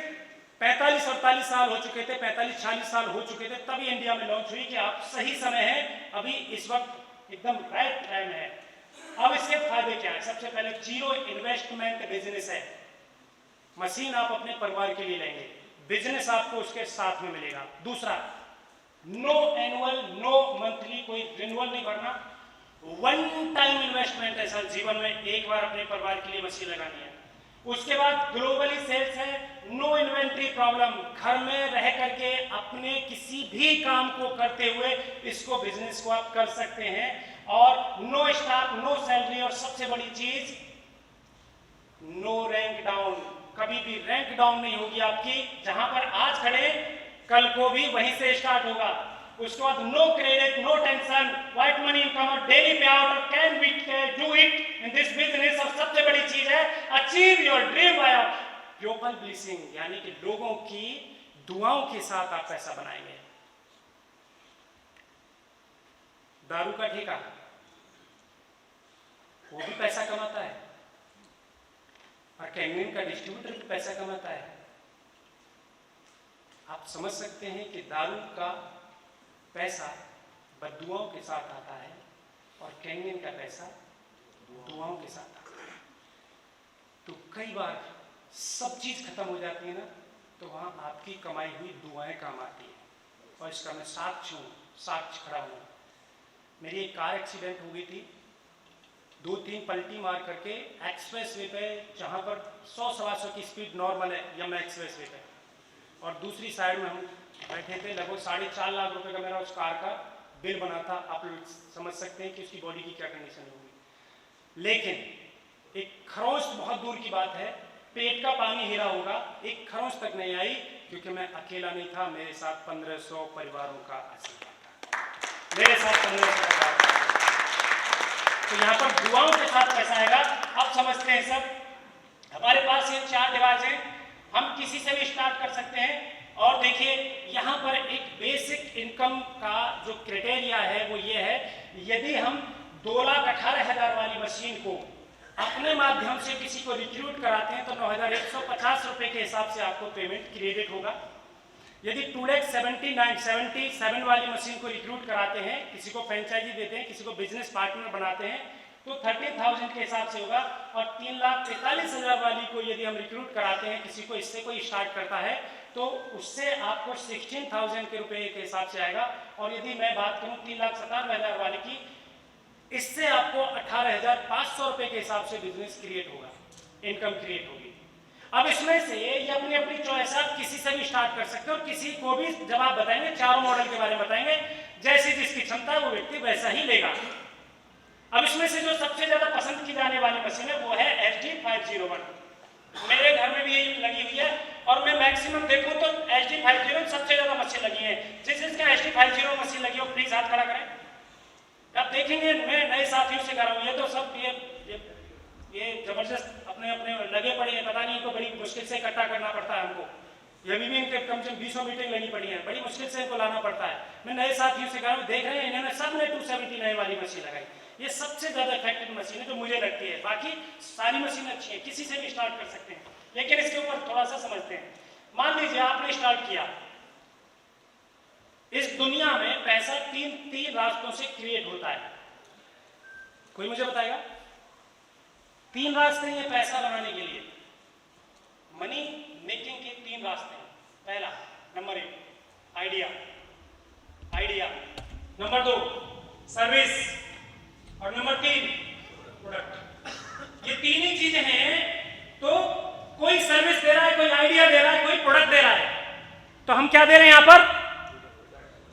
45-48 साल हो चुके थे, 45-46 साल हो चुके थे, तभी इंडिया में लॉन्च हुई कि आप सही समय है, अभी इस वक्त एकदम राइट टाइम है। अब इसके फायदे क्या है? सबसे पहले जीरो इन्वेस्टमेंट बिजनेस है। मशीन आप अपने परिवार के लिए लेंगे, बिजनेस आपको उसके साथ में मिलेगा। दूसरा, नो एनुअल, नो मंथली, कोई रिन्यूअल नहीं भरना। 1 टाइम इन्वेस्टमेंट है सर, जीवन में एक बार अपने परिवार के लिए मशीन लगानी है। उसके बाद ग्लोबली सेल्स है, नो इन्वेंट्री प्रॉब्लम, घर में रह करके अपने किसी भी काम को करते हुए इसको बिजनेस को आप कर सकते हैं। और नो स्टाफ, नो सैलरी, और सबसे बड़ी चीज नो रैंक डाउन, कभी भी रैंक डाउन नहीं होगी आपकी। जहां पर आज खड़े कल को भी वहीं से स्टार्ट होगा। उसके बाद no credit, no tension, white money income, daily pay out, can we do it in this business. और सबसे बड़ी चीज है achieve your dream by people blessing, यानी कि लोगों की दुआओं के साथ आप पैसा बनाएंगे। दारू का ठेका वो भी पैसा कमाता है, और कैंगन का डिस्ट्रीब्यूटर भी पैसा कमाता है। आप समझ सकते हैं कि दारू का पैसा बद्दुआओं के साथ आता है और कैंगन का पैसा दुआओं के साथ आता है। तो कई बार सब चीज खत्म हो जाती है ना, तो वहां आपकी कमाई हुई दुआएं काम आती है। और इसका मैं साक्ष्य खड़ा हूं। मेरी एक कार एक्सीडेंट हो गई थी, 2-3 पलटी मार करके एक्सप्रेस वे पे, जहाँ पर 100-125 की स्पीड नॉर्मल है यमुना एक्सप्रेस वे पे, और दूसरी साइड में हम बैठे थे। लगभग 4.5 लाख रुपए का मेरा उस कार का बिल बना था। आप लोग समझ सकते हैं कि उसकी बॉडी की क्या कंडीशन होगी। लेकिन एक खरोंच, बहुत दूर की बात है, पेट का पानी हिला होगा, एक खरोंच तक नहीं आई, क्योंकि मैं अकेला नहीं था, मेरे साथ 1500 परिवारों का आशीर्वाद था। मेरे साथ 1500 परिवार। तो यहाँ पर दुआओं के साथ पैसा आएगा। अब समझते हैं सर, हमारे पास ये 4 डिवाइस हैं, हम किसी से भी स्टार्ट कर सकते हैं। और देखिए यहाँ पर एक बेसिक इनकम का जो क्राइटेरिया है वो ये है, यदि हम 2,18,000 वाली मशीन को अपने माध्यम से किसी को रिक्रूट कराते हैं तो 9,150 रुपए के हिसाब से आपको पेमेंट क्रेडिट होगा। यदि 2,77,977 वाली मशीन को रिक्रूट कराते हैं, किसी को फ्रेंचाइजी देते हैं, किसी को बिजनेस पार्टनर बनाते हैं, तो 30,000 के हिसाब से होगा। और 3,43,000 वाली को यदि हम रिक्रूट कराते हैं, किसी को इससे कोई स्टार्ट करता है, तो उससे आपको 16,000 के रुपए के हिसाब से आएगा। और यदि मैं बात करूं 3,57,000 वाले की, इससे आपको 18,500 रुपए के हिसाब से बिजनेस क्रिएट होगा, इनकम क्रिएट होगी। अब इसमें से ये अपनी अपनी चॉइस, आप किसी से भी स्टार्ट कर सकते हो और किसी को भी जब आप बताएंगे, चारों मॉडल के बारे में बताएंगे, जैसी जिसकी क्षमता है वो व्यक्ति वैसा ही लेगा। अब इसमें से जो सबसे ज्यादा पसंद की जाने वाली मशीन है वो है HD501। मेरे घर में भी यही लगी हुई है और मैं मैक्सिमम देखूं तो HD501 सबसे ज्यादा मशीन लगी है। जिसका HD501 मशीन लगी हो प्लीज हाथ खड़ा करें। आप देखेंगे मैं नए साथियों से कर रहा हूँ, ये तो सब ये जबरदस्त अपने अपने लगे पड़े हैं, पता नहीं इनको बड़ी मुश्किल से इकट्ठा करना पड़ता है हमको। ये अभी भी इनके कम से कम 20 मीटिंग लगी पड़ी है, बड़ी मुश्किल से इनको लाना पड़ता है। मैं नए साथियों से कर रहा हूँ, देख रहे हैं इन्होंने सबने 279 वाली मशीन लगाई। ये सबसे ज्यादा इफेक्टिव मशीन है जो मुझे लगती है। बाकी सारी मशीन अच्छी है, किसी से भी स्टार्ट कर सकते हैं, लेकिन इसके ऊपर थोड़ा सा समझते हैं। मान लीजिए आपने स्टार्ट किया, इस दुनिया में पैसा तीन रास्तों से क्रिएट होता है। कोई मुझे बताएगा? 3 रास्ते हैं पैसा बनाने के लिए, मनी मेकिंग के 3 रास्ते हैं। पहला नंबर 1 आइडिया, नंबर 2 सर्विस और नंबर 3 प्रोडक्ट। ये 3 ही चीजें हैं। तो कोई सर्विस दे रहा है, कोई आइडिया दे रहा है, कोई प्रोडक्ट दे रहा है। तो हम क्या दे रहे हैं? यहां पर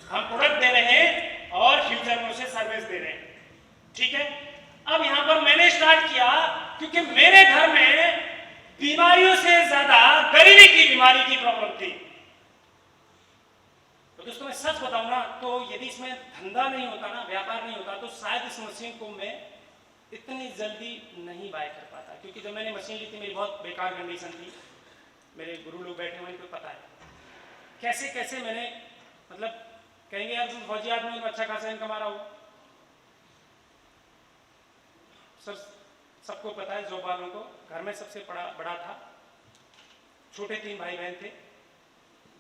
हम प्रोडक्ट दे रहे हैं और फ्यूचर में उसे सर्विस दे रहे हैं। ठीक है। अब यहां पर मैंने स्टार्ट किया क्योंकि मेरे घर में बीमारियों से ज्यादा गरीबी की बीमारी की प्रॉब्लम थी। तो दोस्तों मैं सच बताऊं ना, तो यदि इसमें धंधा नहीं होता ना, व्यापार नहीं होता, तो शायद इस मशीन को मैं इतनी जल्दी नहीं बाय कर पाता। क्योंकि जब मैंने मशीन ली थी मेरी बहुत बेकार कंडीशन थी। मेरे गुरु लोग बैठे हुए, इनको पता है कैसे कैसे मैंने, मतलब कहेंगे यार तुम फौजी आदमी, अच्छा खासा इनकम आ रहा हो। सर सबको पता है, जॉब वालों को, घर में सबसे बड़ा था, छोटे 3 भाई बहन थे।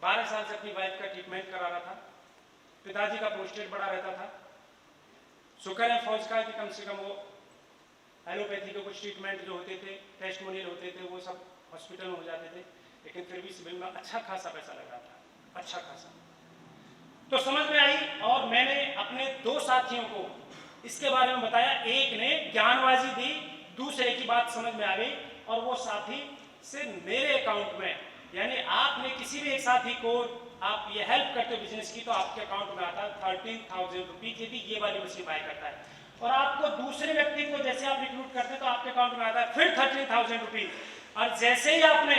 12 साल से अपनी वाइफ का ट्रीटमेंट करा रहा था। पिताजी का प्रोस्टेट बड़ा रहता था। शुक्र है फौज का कि कम से कम वो एलोपैथी के कुछ ट्रीटमेंट जो होते थे, टेस्टमोनियल होते थे, वो सब हॉस्पिटल में हो जाते थे। लेकिन फिर भी सिविल में अच्छा खासा पैसा लग रहा था, अच्छा खासा। तो समझ में आई और मैंने अपने 2 साथियों को इसके बारे में बताया। एक ने ज्ञानबाजी दी, दूसरे की बात समझ में आ गई और वो साथी से मेरे अकाउंट में, यानी आपने किसी भी एक साथी को आप ये हेल्प करते हो बिजनेस की, तो आपके अकाउंट में आता है 13,000 रुपीज यदि ये वाली मशीन बाय करता है। और आपको दूसरे व्यक्ति को जैसे आप रिक्रूट करते हैं तो आपके अकाउंट में आता है फिर 13,000 रुपीज। और जैसे ही आपने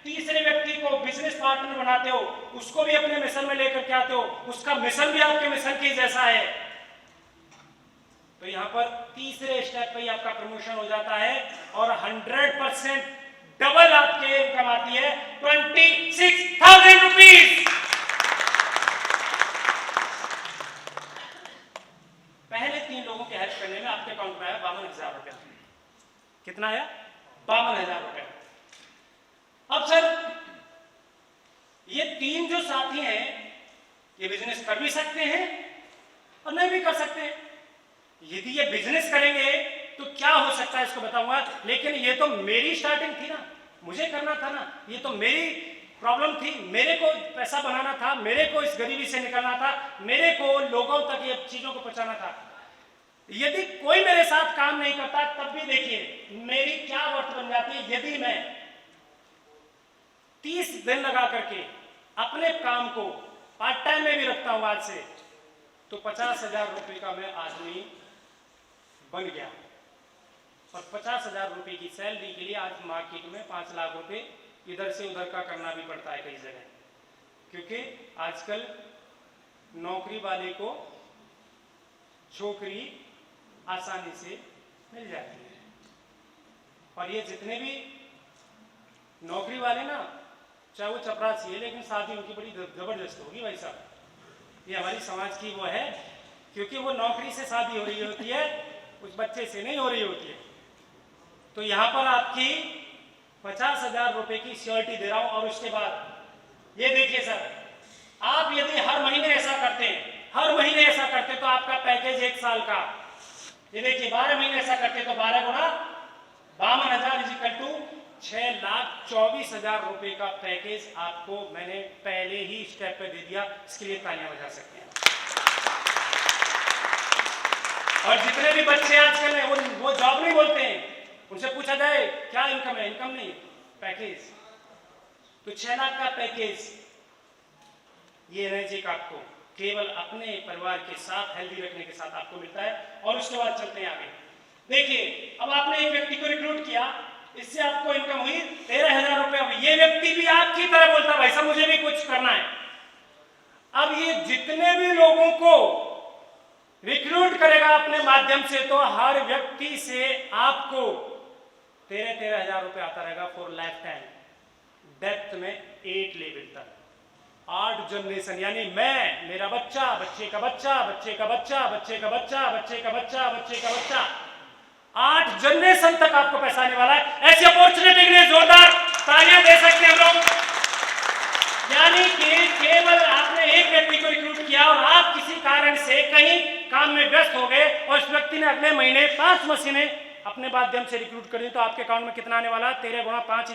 तीसरे व्यक्ति को बिजनेस पार्टनर बनाते हो, उसको भी अपने मिशन में लेकर के आते हो, उसका मिशन भी आपके मिशन के जैसा है, तो यहां पर तीसरे स्टेप पे ही आपका प्रमोशन हो जाता है और 100% डबल आपके इनकम आती है 26,000 रुपीज। पहले 3 लोगों की हेल्प करने में आपके अकाउंट में आया 52,000 रुपया। कितना आया? 52,000 रुपया। अब सर ये 3 जो साथी हैं ये बिजनेस कर भी सकते हैं और नहीं भी कर सकते हैं। यदि ये बिजनेस करेंगे तो क्या हो सकता है इसको बताऊंगा, लेकिन ये तो मेरी स्टार्टिंग थी ना, मुझे करना था ना, ये तो मेरी प्रॉब्लम थी, मेरे को पैसा बनाना था, मेरे को इस गरीबी से निकलना था, मेरे को लोगों तक ये चीजों को पहुंचाना था। यदि कोई मेरे साथ काम नहीं करता तब भी देखिए मेरी क्या वर्थ बन जाती है। यदि मैं 30 दिन लगा करके अपने काम को पार्ट टाइम में भी रखता हूं आज से, तो 50,000 रुपए का मैं आदमी बन गया। और 50,000 रुपए की सैलरी के लिए आज मार्केट में 5 लाख रुपए इधर से उधर का करना भी पड़ता है कई जगह, क्योंकि आजकल नौकरी वाले को छोकरी आसानी से मिल जाती है। और ये जितने भी नौकरी वाले ना, चाहे वो चपरासी है, लेकिन शादी उनकी बड़ी जबरदस्त होगी भाई साहब। ये हमारी समाज की वो है, क्योंकि वो नौकरी से शादी हो रही होती है, उस बच्चे से नहीं हो रही होती है। तो यहाँ पर आपकी 50,000 रुपए की श्योरिटी दे रहा हूं। और उसके बाद ये देखिए सर, आप यदि हर महीने ऐसा करते हैं, हर महीने ऐसा करते तो आपका पैकेज 1 साल का, ये देखिए 12 महीने ऐसा करते तो 12 गुना 52,000 इक्वल टू 6,24,000 रुपए का पैकेज आपको मैंने पहले ही स्टेप पे दे दिया। इसके लिए तालियां बजा सकते हैं। और जितने भी बच्चे आजकल हैं वो जॉब नहीं बोलते हैं, उनसे पूछा जाए क्या इनकम है, इनकम नहीं, पैकेज। तो 6 लाख का पैकेज ये रह आपको केवल अपने परिवार के साथ हेल्दी रखने के साथ आपको मिलता है। और उसके बाद चलते हैं आगे। देखिए, अब आपने एक व्यक्ति को रिक्रूट किया, इससे आपको इनकम हुई 13,000 रुपए। ये व्यक्ति भी आपकी तरह बोलता है भाई साहब मुझे भी कुछ करना है। अब ये जितने भी लोगों को रिक्रूट करेगा अपने माध्यम से, तो हर व्यक्ति से आपको 13,000 रुपए आता रहेगा फॉर लाइफ टाइम, डेप्थ में 8 लेवल तक, 8 जनरेशन। यानी मैं, मेरा बच्चा, बच्चे का बच्चा, बच्चे का बच्चा, बच्चे का बच्चा, बच्चे का बच्चा, बच्चे का बच्चा, 8 जनरेशन तक आपको पैसा आने वाला है। ऐसी अपॉर्चुनिटी के लिए जोरदार तालियां दे सकते हैं हम लोग। यानी कि केवल आपने एक व्यक्ति को रिक्रूट किया और आप किसी कारण से कहीं काम में व्यस्त हो गए और उस व्यक्ति ने अगले महीने 5 मशीनें अपने माध्यम से रिक्रूट कर दी, तो आपके अकाउंट में कितना आने वाला? 13 गुणा 5 =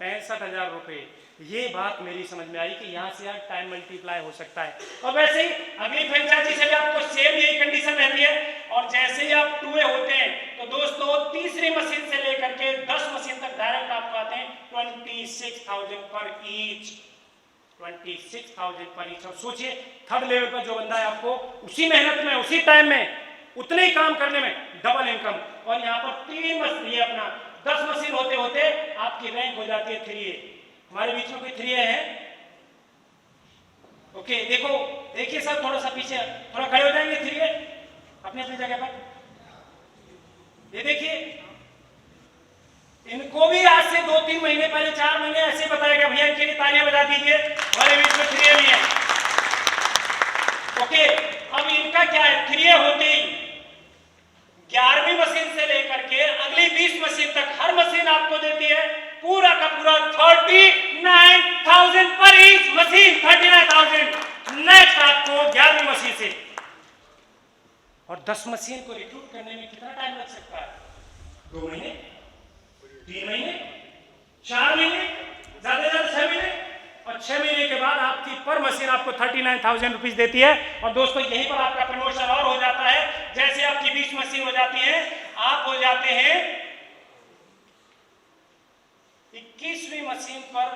65,000 रुपए। ये बात मेरी समझ में आई कि यहाँ से यार टाइम मल्टीप्लाई हो सकता है। और वैसे ही अगली फ्रेंचाइजी से भी आपको सेम यही कंडीशन रहती है। और जैसे ही आप 2A होते हैं तो दोस्तों तीसरी मशीन से लेकर के 10 मशीन तक डायरेक्ट आपको आते हैं 26,000 पर ईच, 26,000 पर ईच। और सोचिए थर्ड लेवल पर जो बंदा है आपको उसी मेहनत में, उसी टाइम में, उतने ही काम करने में डबल इनकम। और यहाँ पर 3 मशीन, ये अपना 10 मशीन होते होते आपकी रैंक हो जाती है 3A। हमारे बीच में कोई 3A है? ओके, देखो, देखिए सर थोड़ा सा पीछे, थोड़ा खड़े हो जाएंगे 3A अपनी अपनी जगह पर। ये देखिए, इनको भी आज से 2-3 महीने पहले, 4 महीने ऐसे बताया गया भैया इनके लिए तालियां बजा दीजिए, हमारे बीच में 3A भी है। ओके, अब इनका क्या है, 3A होते ही 11वीं मशीन से लेकर के अगली 20 मशीन तक हर मशीन आपको देती है पूरा का पूरा 39,000 पर ईच मशीन, 39,000 नेक्स्ट आपको 11वीं मशीन से। और 10 मशीन को रिक्रूट करने में कितना टाइम लग सकता है? 2 महीने, 3 महीने, 4 महीने, ज्यादा से ज्यादा 6 महीने। और 6 महीने के बाद आपकी पर मशीन आपको 39,000 रुपीज देती है। और दोस्तों यहीं पर आपका प्रमोशन और हो जाता है। जैसे आपकी 20 मशीन हो जाती है, आप हो जाते हैं 21वीं मशीन पर।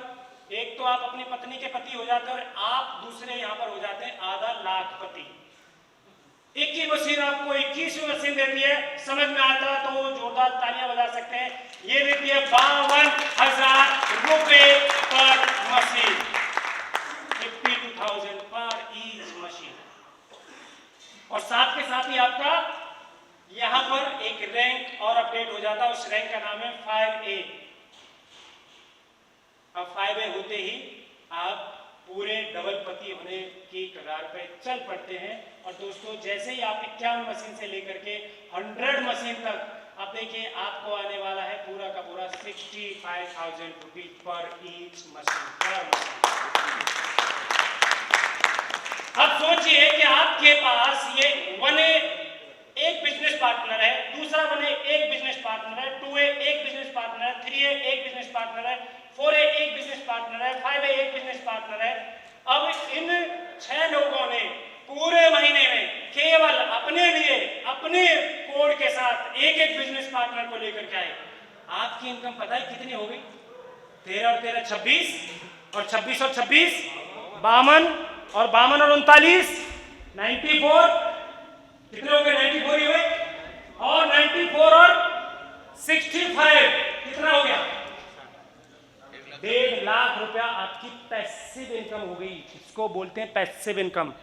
एक तो आप अपनी पत्नी के पति हो जाते हैं और आप दूसरे यहां पर हो जाते हैं आधा लाखपति। एक ही मशीन आपको 21वीं मशीन देती है। समझ में आता है तो जोरदार तालियां बजा सकते हैं। ये देती है 52,000 रुपए पर मशीन, 52,000 पर ईच मशीन। और साथ के साथ ही आपका यहां पर एक रैंक और अपडेट हो जाता है। उस रैंक का नाम है 5A। अब 5A होते ही आप पूरे डबल पति होने की कगार पे चल पड़ते हैं। और दोस्तों जैसे ही आप 51 मशीन से लेकर के 100 मशीन तक, अब देखिए आपको आने वाला है पूरा का पूरा 65,000 रुपीज पर ईच मशीन, पर मशीन। अब सोचिए कि आपके पास ये 1A एक बिजनेस पार्टनर है, दूसरा 1A एक बिजनेस पार्टनर है, 2A एक बिजनेस पार्टनर है, 3A एक बिजनेस पार्टनर है, 4A एक बिजनेस पार्टनर है, 5A एक बिजनेस पार्टनर है। अब इन 6 लोगों ने पूरे महीने में केवल अपने लिए अपने कोड के साथ एक बिजनेस पार्टनर को लेकर के आए। आपकी इनकम पता है कितनी हो गई? 13 और 13 26, और 26 और 26 52, और 52 और 39 94, कितने हो गए? 94 ही हुए। और 94 और 65 कितना हो गया? 1.5 लाख रुपया आपकी पैसिव इनकम हो गई। इसको बोलते हैं पैसिव इनकम।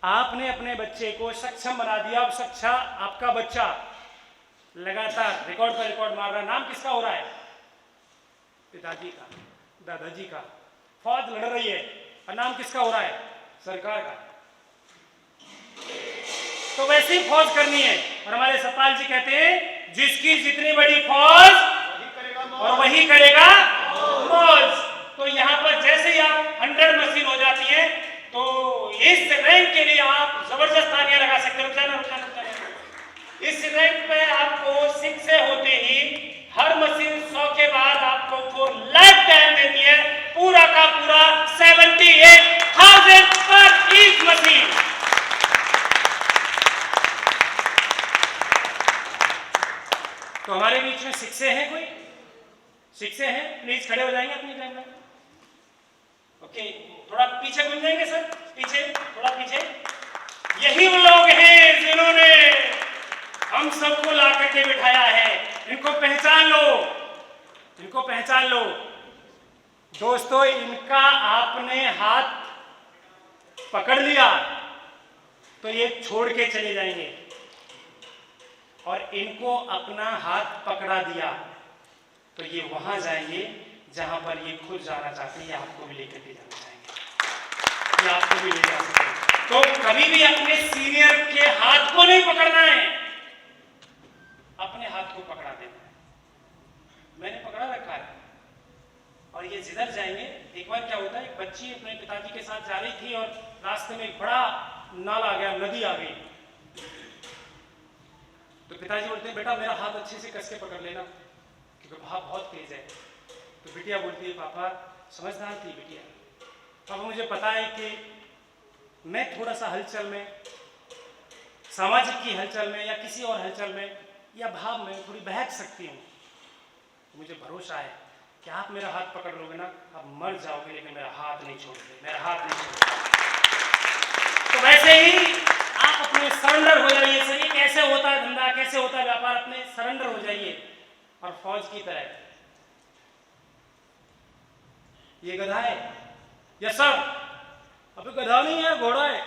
आपने अपने बच्चे को सक्षम बना दिया। अब सक्षा आपका बच्चा लगातार रिकॉर्ड पर रिकॉर्ड मार रहा है। नाम किसका हो रहा है? पिताजी का, दादाजी का। फौज लड़ रही है और नाम किसका हो रहा है? सरकार का। तो वैसे ही फौज करनी है। और हमारे सतपाल जी कहते हैं जिसकी जितनी बड़ी फौज और वही करेगा मौज। तो यहाँ पर जैसे ही आप 100 मशीन हो जाती है तो इस रैंक के लिए आप जबरदस्त तालियां लगा सकते हो। इस रैंक पे आपको 6 से होते ही हर मशीन 100 के बाद आपको फॉर लाइफ टाइम देती है पूरा का पूरा 78,000 पर ईच मशीन। ओके, थोड़ा पीछे घूम जाएंगे सर, पीछे, थोड़ा पीछे। यही वो लोग हैं जिन्होंने हम सबको ला करके बिठाया है। इनको पहचान लो, इनको पहचान लो दोस्तों। इनका आपने हाथ पकड़ लिया तो ये छोड़ के चले जाएंगे, और इनको अपना हाथ पकड़ा दिया तो ये वहां जाएंगे जहां पर ये खुद जाना चाहते हैं, या आपको भी लेकर के जाना चाहेंगे, या आपको भी ले जा सकते हैं। तो कभी भी अपने सीनियर के हाथ को नहीं पकड़ना है, अपने हाथ को पकड़ा देना है। मैंने पकड़ा रखा है, और ये जिधर जाएंगे। एक बार क्या होता है, एक बच्ची अपने पिताजी के साथ जा रही थी और रास्ते में एक बड़ा नाला आ गया, नदी आ गई। तो पिताजी बोलते हैं बेटा मेरा हाथ अच्छे से कस के पकड़ लेना क्योंकि भाव बहुत तेज है। तो बिटिया बोलती है पापा, समझदार थी बिटिया, पापा मुझे पता है कि मैं थोड़ा सा हलचल में, सामाजिक की हलचल में या किसी और हलचल में या भाव में थोड़ी बहक सकती हूँ। तो मुझे भरोसा है कि आप मेरा हाथ पकड़ लोगे ना, आप मर जाओगे लेकिन मेरा हाथ नहीं छोड़ोगे, मेरा हाथ नहीं छोड़ोगे। तो वैसे ही आप अपने सरेंडर हो जाइए। सही कैसे होता है धंधा, कैसे होता है व्यापार, अपने सरेंडर हो जाइए। और फौज की तरह, ये गधा है, यस सर, अबे गधा नहीं है घोड़ा है,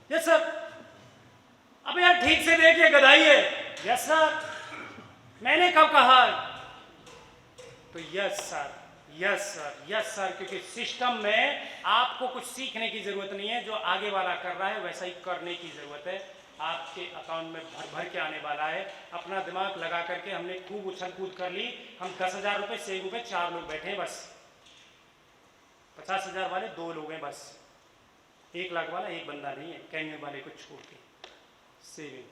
यस सर, अबे यार ठीक से देखिए गधाई है, यस सर, मैंने कब कहा, तो yes sir, yes sir, yes sir, क्योंकि सिस्टम में आपको कुछ सीखने की जरूरत नहीं है, जो आगे वाला कर रहा है वैसा ही करने की जरूरत है। आपके अकाउंट में भर भर के आने वाला है। अपना दिमाग लगा करके हमने खूब उछल कूद कर ली। हम 10,000 रुपये सेविंग पे 4 लोग बैठे हैं बस, 50,000 वाले 2 लोग हैं बस, 1 लाख वाला एक बंदा नहीं है, कैंगन वाले को छोड़ के सेविंग।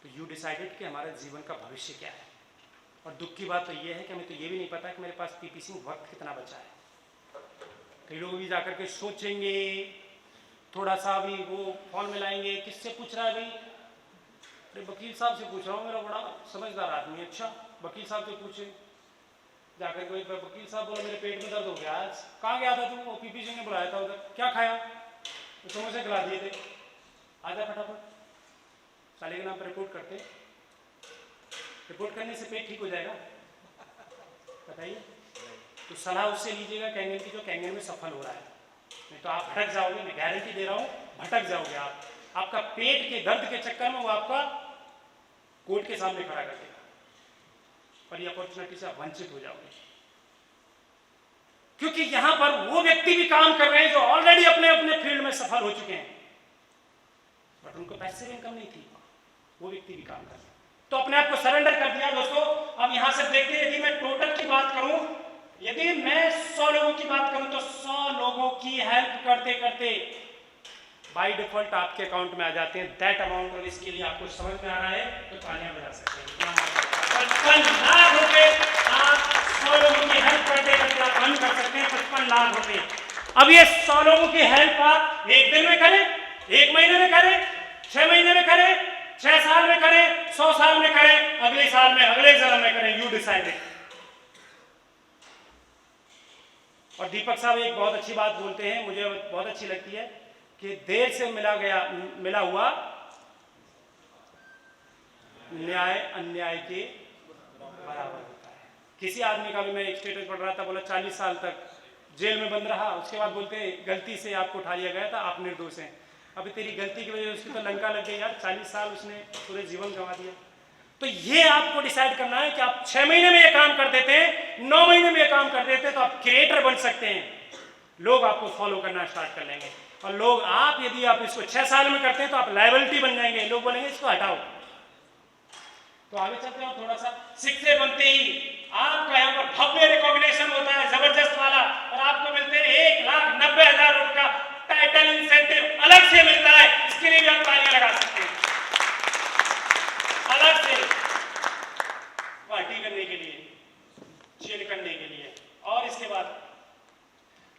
तो यू डिसाइडेड कि हमारा जीवन का भविष्य क्या है। और दुख की बात तो ये है कि हमें तो ये भी नहीं पता कि मेरे पास पीपीसी में वक्त कितना बचा है। कई लोग भी जाकर के सोचेंगे, थोड़ा सा भी वो फॉर्म में लाएंगे, किससे पूछ रहा है भाई, अरे वकील साहब से पूछ रहा हूँ, मेरा बड़ा समझदार आदमी है। अच्छा वकील साहब से पूछे, जाकर के वकील साहब बोला मेरे पेट में दर्द हो गया आज। कहाँ गया था तुम? वो पीपीसी ने बुलाया था उधर। क्या खाया? तो समोसे खिला दिए थे। आजा फटाफट, साले के नाम पर रिपोर्ट करते। रिपोर्ट करने से पेट ठीक हो जाएगा? बताइए। तो सलाह उससे लीजिएगा कैंगन की जो कैंगन में सफल हो रहा है, नहीं तो आप भटक जाओगे। मैं गारंटी दे रहा हूँ, भटक जाओगे आप। आपका पेट के दर्द के चक्कर में वो आपका कोर्ट के सामने खड़ा कर देगा और ये अपॉर्चुनिटी से आप वंचित हो जाओगे। क्योंकि यहां पर वो व्यक्ति भी काम कर रहे हैं जो ऑलरेडी अपने अपने फील्ड में सफल हो चुके हैं, बट उनको पैसिव इनकम नहीं थी। वो व्यक्ति भी काम कर रहे हैं, तो अपने आप को सरेंडर कर दिया दोस्तों। अब यहां से देखते हैं, यदि मैं टोटल की बात करूं, यदि मैं 100 लोगों की बात करूं तो 100 लोगों की हेल्प करते करते बाय डिफॉल्ट आपके अकाउंट में आ जाते हैं दैट अमाउंट। और इसके लिए आपको समझ में आ रहा है तो तालियां बजा सकते हैं। 55 लाख रुपए आप 100 लोगों की हेल्प करते करते आप अर्न कर सकते हैं। 55 लाख रुपए। अब ये 100 लोगों की हेल्प आप 1 दिन में करें, 1 महीने में करें, 6 महीने में करें, 6 साल में करें, 100 साल में करें, अगले साल में, अगले जन्म में करें, यू डिसाइडेड। और दीपक साहब एक बहुत अच्छी बात बोलते हैं, मुझे बहुत अच्छी लगती है, कि देर से मिला हुआ न्याय अन्याय के बराबर होता है। किसी आदमी का भी मैं एक स्टेटस पढ़ रहा था, बोला 40 साल तक जेल में बंद रहा, उसके बाद बोलते हैं गलती से आपको उठा लिया गया था, आप निर्दोष हैं। अभी तेरी गलती की वजह से उसकी तो लंका लग गई यार, 40 साल उसने पूरे जीवन गंवा दिया। तो ये आपको डिसाइड करना है कि आप 6 महीने में ये काम कर देते हैं, 9 महीने में ये काम कर देते हैं, तो आप क्रिएटर बन सकते हैं। लोग आपको फॉलो करना स्टार्ट कर लेंगे। और लोग आप, यदि आप इसको 6 साल में करते हैं तो आप लायबिलिटी बन जाएंगे। लोग बोलेंगे इसको हटाओ। तो आगे चलते हैं थोड़ा सा। शिक्षे बनते ही आपका यहाँ पर भव्य रिकॉग्निशन होता है, जबरदस्त वाला, और आपको मिलते हैं 1,90,000 रुपए का टाइटल इंसेंटिव अलग से मिलता है। इसके लिए भी आप तालियां लगा सकते हैं, अलग से पार्टी करने के लिए, चील करने के लिए। और इसके बाद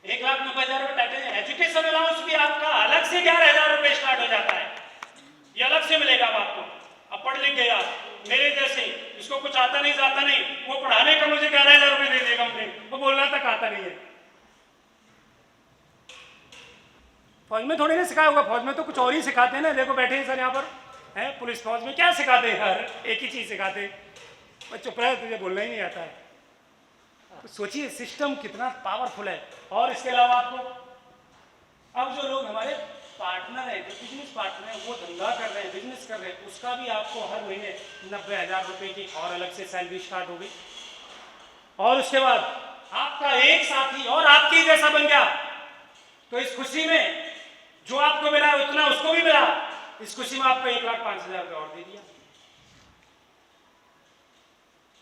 1,90,000 रुपए टाइटल। एजुकेशन अलाउंस भी आपका अलग से 11,000 रुपए स्टार्ट हो जाता है, ये अलग से मिलेगा आपको। अब पढ़ लिख गया मेरे जैसे, इसको कुछ आता नहीं जाता नहीं, वो पढ़ाने का मुझे 11,000 रुपए दे देगा, मुझे वो बोलना तक आता नहीं है। फौज में थोड़ी ना सिखाया होगा, फौज में तो कुछ और ही सिखाते हैं ना। देखो बैठे हैं सर यहाँ पर, हैं पुलिस फौज में क्या सिखाते हैं यार, एक ही चीज़ सिखाते हैं, बस चुप रहे, तुझे बोलना ही नहीं आता है। तो सोचिए सिस्टम कितना पावरफुल है। और इसके अलावा आपको अब जो लोग हमारे पार्टनर है, जो बिजनेस पार्टनर है, वो धंधा कर रहे हैं, बिजनेस कर रहे हैं, उसका भी आपको हर महीने 90,000 रुपए की और अलग से सैलरी स्टार्ट हो गई। और उसके बाद आपका एक साथी और आपके जैसा बन गया, तो इस खुशी में जो आपको मिला उतना उसको भी मिला, इस खुशी में आपको 1,05,000 रुपये और दे दिया।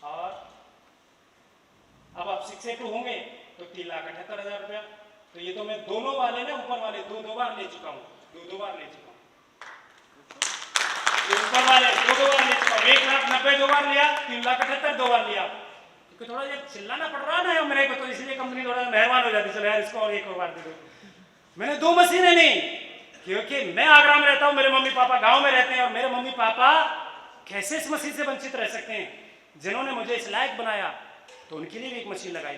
और अब आप 6A2 होंगे तो 3,78,000 रुपया। तो ये तो मैं दोनों वाले ना, ऊपर वाले दो बार ले चुका हूँ, दो बार ले चुका हूँ, ऊपर वाले दो बार ले चुका हूँ। 1,90,000 दो बार लिया, 3,78,000 दो बार लिया। क्योंकि थोड़ा यार चिल्लाना पड़ रहा ना मेरे को, तो इसलिए कंपनी थोड़ा मेहरबान हो जाती, चलो यार इसको और एक और बार दे दो। मैंने 2 मशीनें नहीं, क्योंकि मैं आगरा में रहता हूँ, मेरे मम्मी पापा गाँव में रहते हैं, और मेरे मम्मी पापा कैसे इस मशीन से वंचित रह सकते हैं। जिन्होंने मुझे इस लायक बनाया तो उनके लिए भी एक मशीन लगाई,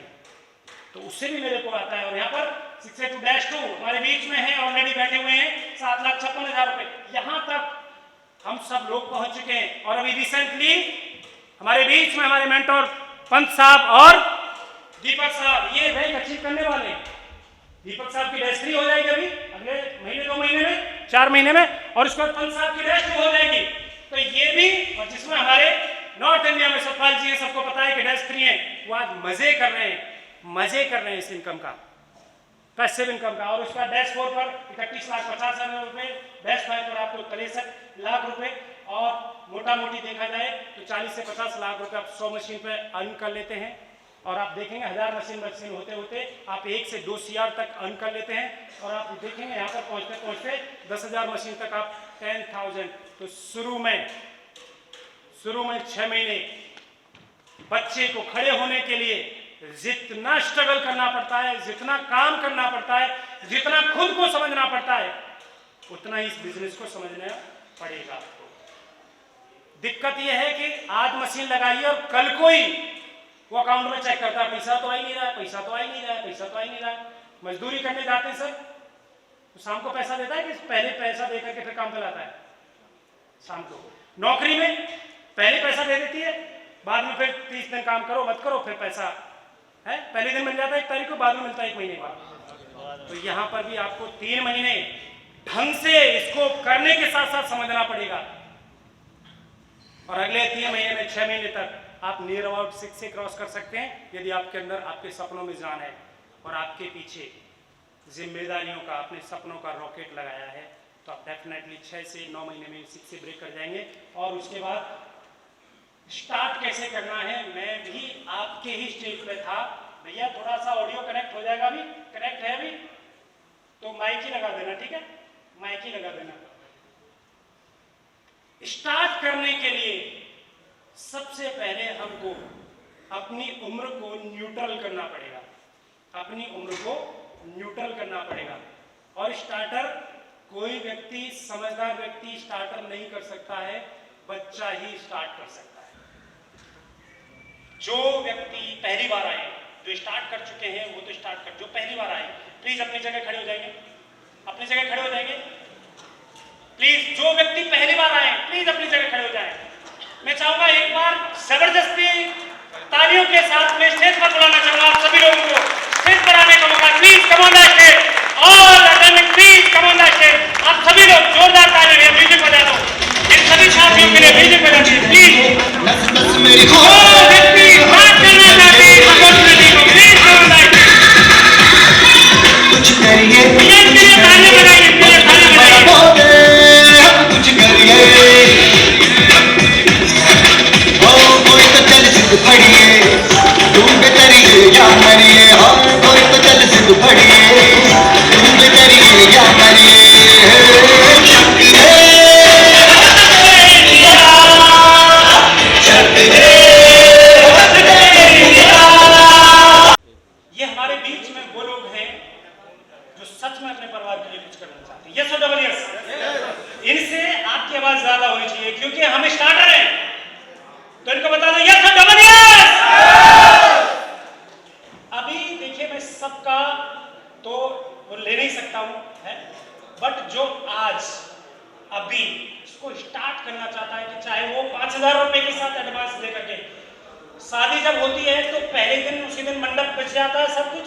तो उससे भी मेरे को आता है। और यहाँ पर 6A2-2 हमारे बीच में है, ऑलरेडी बैठे हुए हैं, 7,56,000 रुपए। यहाँ तक हम सब लोग पहुंच चुके हैं। और अभी रिसेंटली हमारे बीच में हमारे मेंटोर पंत साहब और दीपक साहब, ये रैंक अचीव करने वाले हैं। दीपक साहब की डैश3 हो जाएगी अभी अगले महीने, 2 महीने में, 4 महीने में, और उसके बाद पंत साहब की डैश2 हो जाएगी। तो ये भी, और जिसमें हमारे नॉर्थ इंडिया में सतपाल जी है, सबको पता है कि डैश3 है, वो आज मजे कर रहे हैं, मजे कर रहे हैं इस इनकम का, पैसिव इनकम का। और उसका डैश4 पर 31,50,000 रुपए, डैश5 पर आपको 63 लाख रुपए, और मोटा मोटी देखा जाए तो 40 से 50 लाख रुपए आप 100 मशीन पे अर्न कर लेते हैं। और आप देखेंगे 1000 मशीन होते होते आप 1 से 2 CR तक अर्न कर लेते हैं। और आप देखेंगे यहाँ पर पहुँचते पहुँचते 10,000 मशीन तक आप 10,000। तो शुरू में 6 महीने बच्चे को खड़े होने के लिए जितना स्ट्रगल करना पड़ता है, जितना काम करना पड़ता है, जितना खुद को समझना पड़ता है, उतना ही इस बिजनेस को समझना पड़ेगा आपको। दिक्कत यह है कि आज मशीन लगाइए और कल कोई वो अकाउंट में चेक करता है, पैसा तो आ ही नहीं रहा है, पैसा तो आ ही नहीं रहा है, पैसा तो आ ही नहीं रहा है। मजदूरी करने जाते हैं सर, तो शाम को पैसा देता है कि पहले पैसा दे करके फिर काम पे लाता है? शाम को। नौकरी में पहले पैसा दे देती है, बाद में फिर 30 दिन काम करो मत करो, फिर पैसा है पहले दिन मिल जाता है 1 तारीख को, बाद में मिलता है 1 महीने बाद। तो यहाँ पर भी आपको 3 महीने ढंग से इसको करने के साथ साथ समझना पड़ेगा। और अगले 3 महीने में 6 महीने तक आप नियर अबाउट 6 से क्रॉस कर सकते हैं, यदि आपके अंदर आपके सपनों में जान है और आपके पीछे जिम्मेदारियों का, अपने सपनों का रॉकेट लगाया है, तो आप डेफिनेटली 6 से 9 महीने में 6 से ब्रेक कर जाएंगे। और उसके बाद स्टार्ट कैसे करना है, मैं भी आपके ही स्टेज पे था। भैया थोड़ा सा ऑडियो कनेक्ट हो जाएगा, अभी कनेक्ट है अभी, तो माइक ही लगा देना, ठीक है, माइक ही लगा देना। स्टार्ट करने के लिए सबसे पहले हमको अपनी उम्र को न्यूट्रल करना पड़ेगा, अपनी उम्र को न्यूट्रल करना पड़ेगा। और स्टार्टर कोई व्यक्ति, समझदार व्यक्ति स्टार्टर नहीं कर सकता है, बच्चा ही स्टार्ट कर सकता है। जो व्यक्ति पहली बार आए, जो स्टार्ट कर चुके हैं वो तो स्टार्ट कर, जो पहली बार आए प्लीज अपनी जगह खड़े हो जाएंगे, अपनी जगह खड़े हो जाएंगे प्लीज। जो व्यक्ति पहली बार आए प्लीज अपनी जगह खड़े हो जाएं। मैं चाहूंगा एक बार जबरदस्ती तालियों के साथ में स्टेज पर बुलाना चाहूंगा आप सभी लोगों को स्टेज पर आने का मौका। Please come on the stage, all attendant please come on the stage. आप सभी लोग जोरदार ताली में म्यूजिक बजा दो, इन सभी साथियों के लिए म्यूजिक बजा दीजिए प्लीज। मेरी कुछ करिए, ताली बजाइए, कुछ करिए, कोई तो चल सिद्ध फड़िए, ढूंढ करिए या मरिए, हाँ कोई तो चल सिद्ध फड़िए, ढूंढ करिए या मरिए। ये हमारे बीच में वो लोग हैं जो सच में अपने परिवार के लिए कुछ करना चाहते हैं। यस और डबल यस? इनसे आपकी आवाज ज्यादा होनी चाहिए क्योंकि हम स्टार्टर हैं, तो इनको बता दो यस और डबल यस। अभी देखिए मैं सबका तो वो ले नहीं सकता हूं, है बट जो आज अभी इसको स्टार्ट करना चाहता है कि चाहे वो 5,000 रुपए के साथ एडवांस दे करके, शादी जब होती है तो पहले दिन उसी दिन मंडप बच जाता है, सब कुछ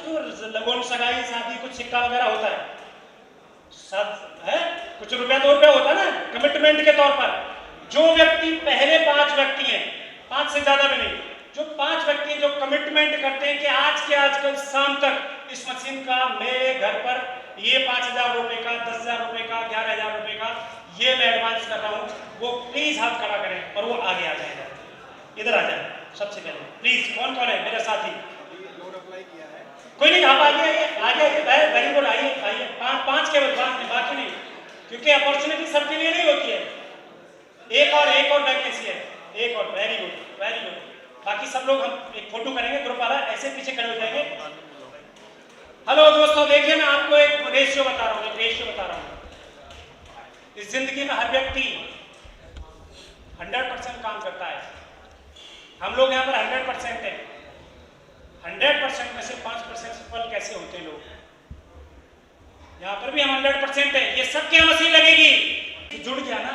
लगोन सगाई शादी कुछ सिक्का वगैरह होता है, सब है कुछ रुपया 2 रुपया होता है ना कमिटमेंट के तौर पर। जो व्यक्ति पहले 5 व्यक्ति हैं, 5 से ज्यादा भी नहीं, जो 5 व्यक्ति जो कमिटमेंट करते हैं कि आज के आज कल शाम तक इस मशीन का मेरे घर पर ये 5,000 रुपए का, 10,000 रुपए का, 11,000 रुपए का ये मैं एडवांस कर रहा हूं, वो प्लीज हाथ खड़ा करें और वो आगे आ जाएगा। इधर आ जाए सबसे पहले प्लीज। कौन कौन है मेरे साथी? कोई नहीं, आप आगे आइए, आगे आइए, वेरी गुड, आइए आइए। 5 के बाद बाकी नहीं, क्योंकि अपॉर्चुनिटी सबके लिए नहीं होती है। एक और वैकेंसी है, एक और, वेरी गुड वेरी गुड। बाकी सब लोग हम एक फोटो करेंगे ग्रुप वाला, ऐसे पीछे खड़े हो जाएंगे। हेलो दोस्तों, देखिए मैं आपको एक रेशियो बता रहा हूँ। इस जिंदगी में हर व्यक्ति 100% काम करता है। हम लोग यहाँ पर 100% हैं। 100% में से 5% सफल कैसे होते हैं लोग? यहाँ पर भी हम 100% हैं। ये सबके यहाँ मशीन लगेगी, जुड़ गया ना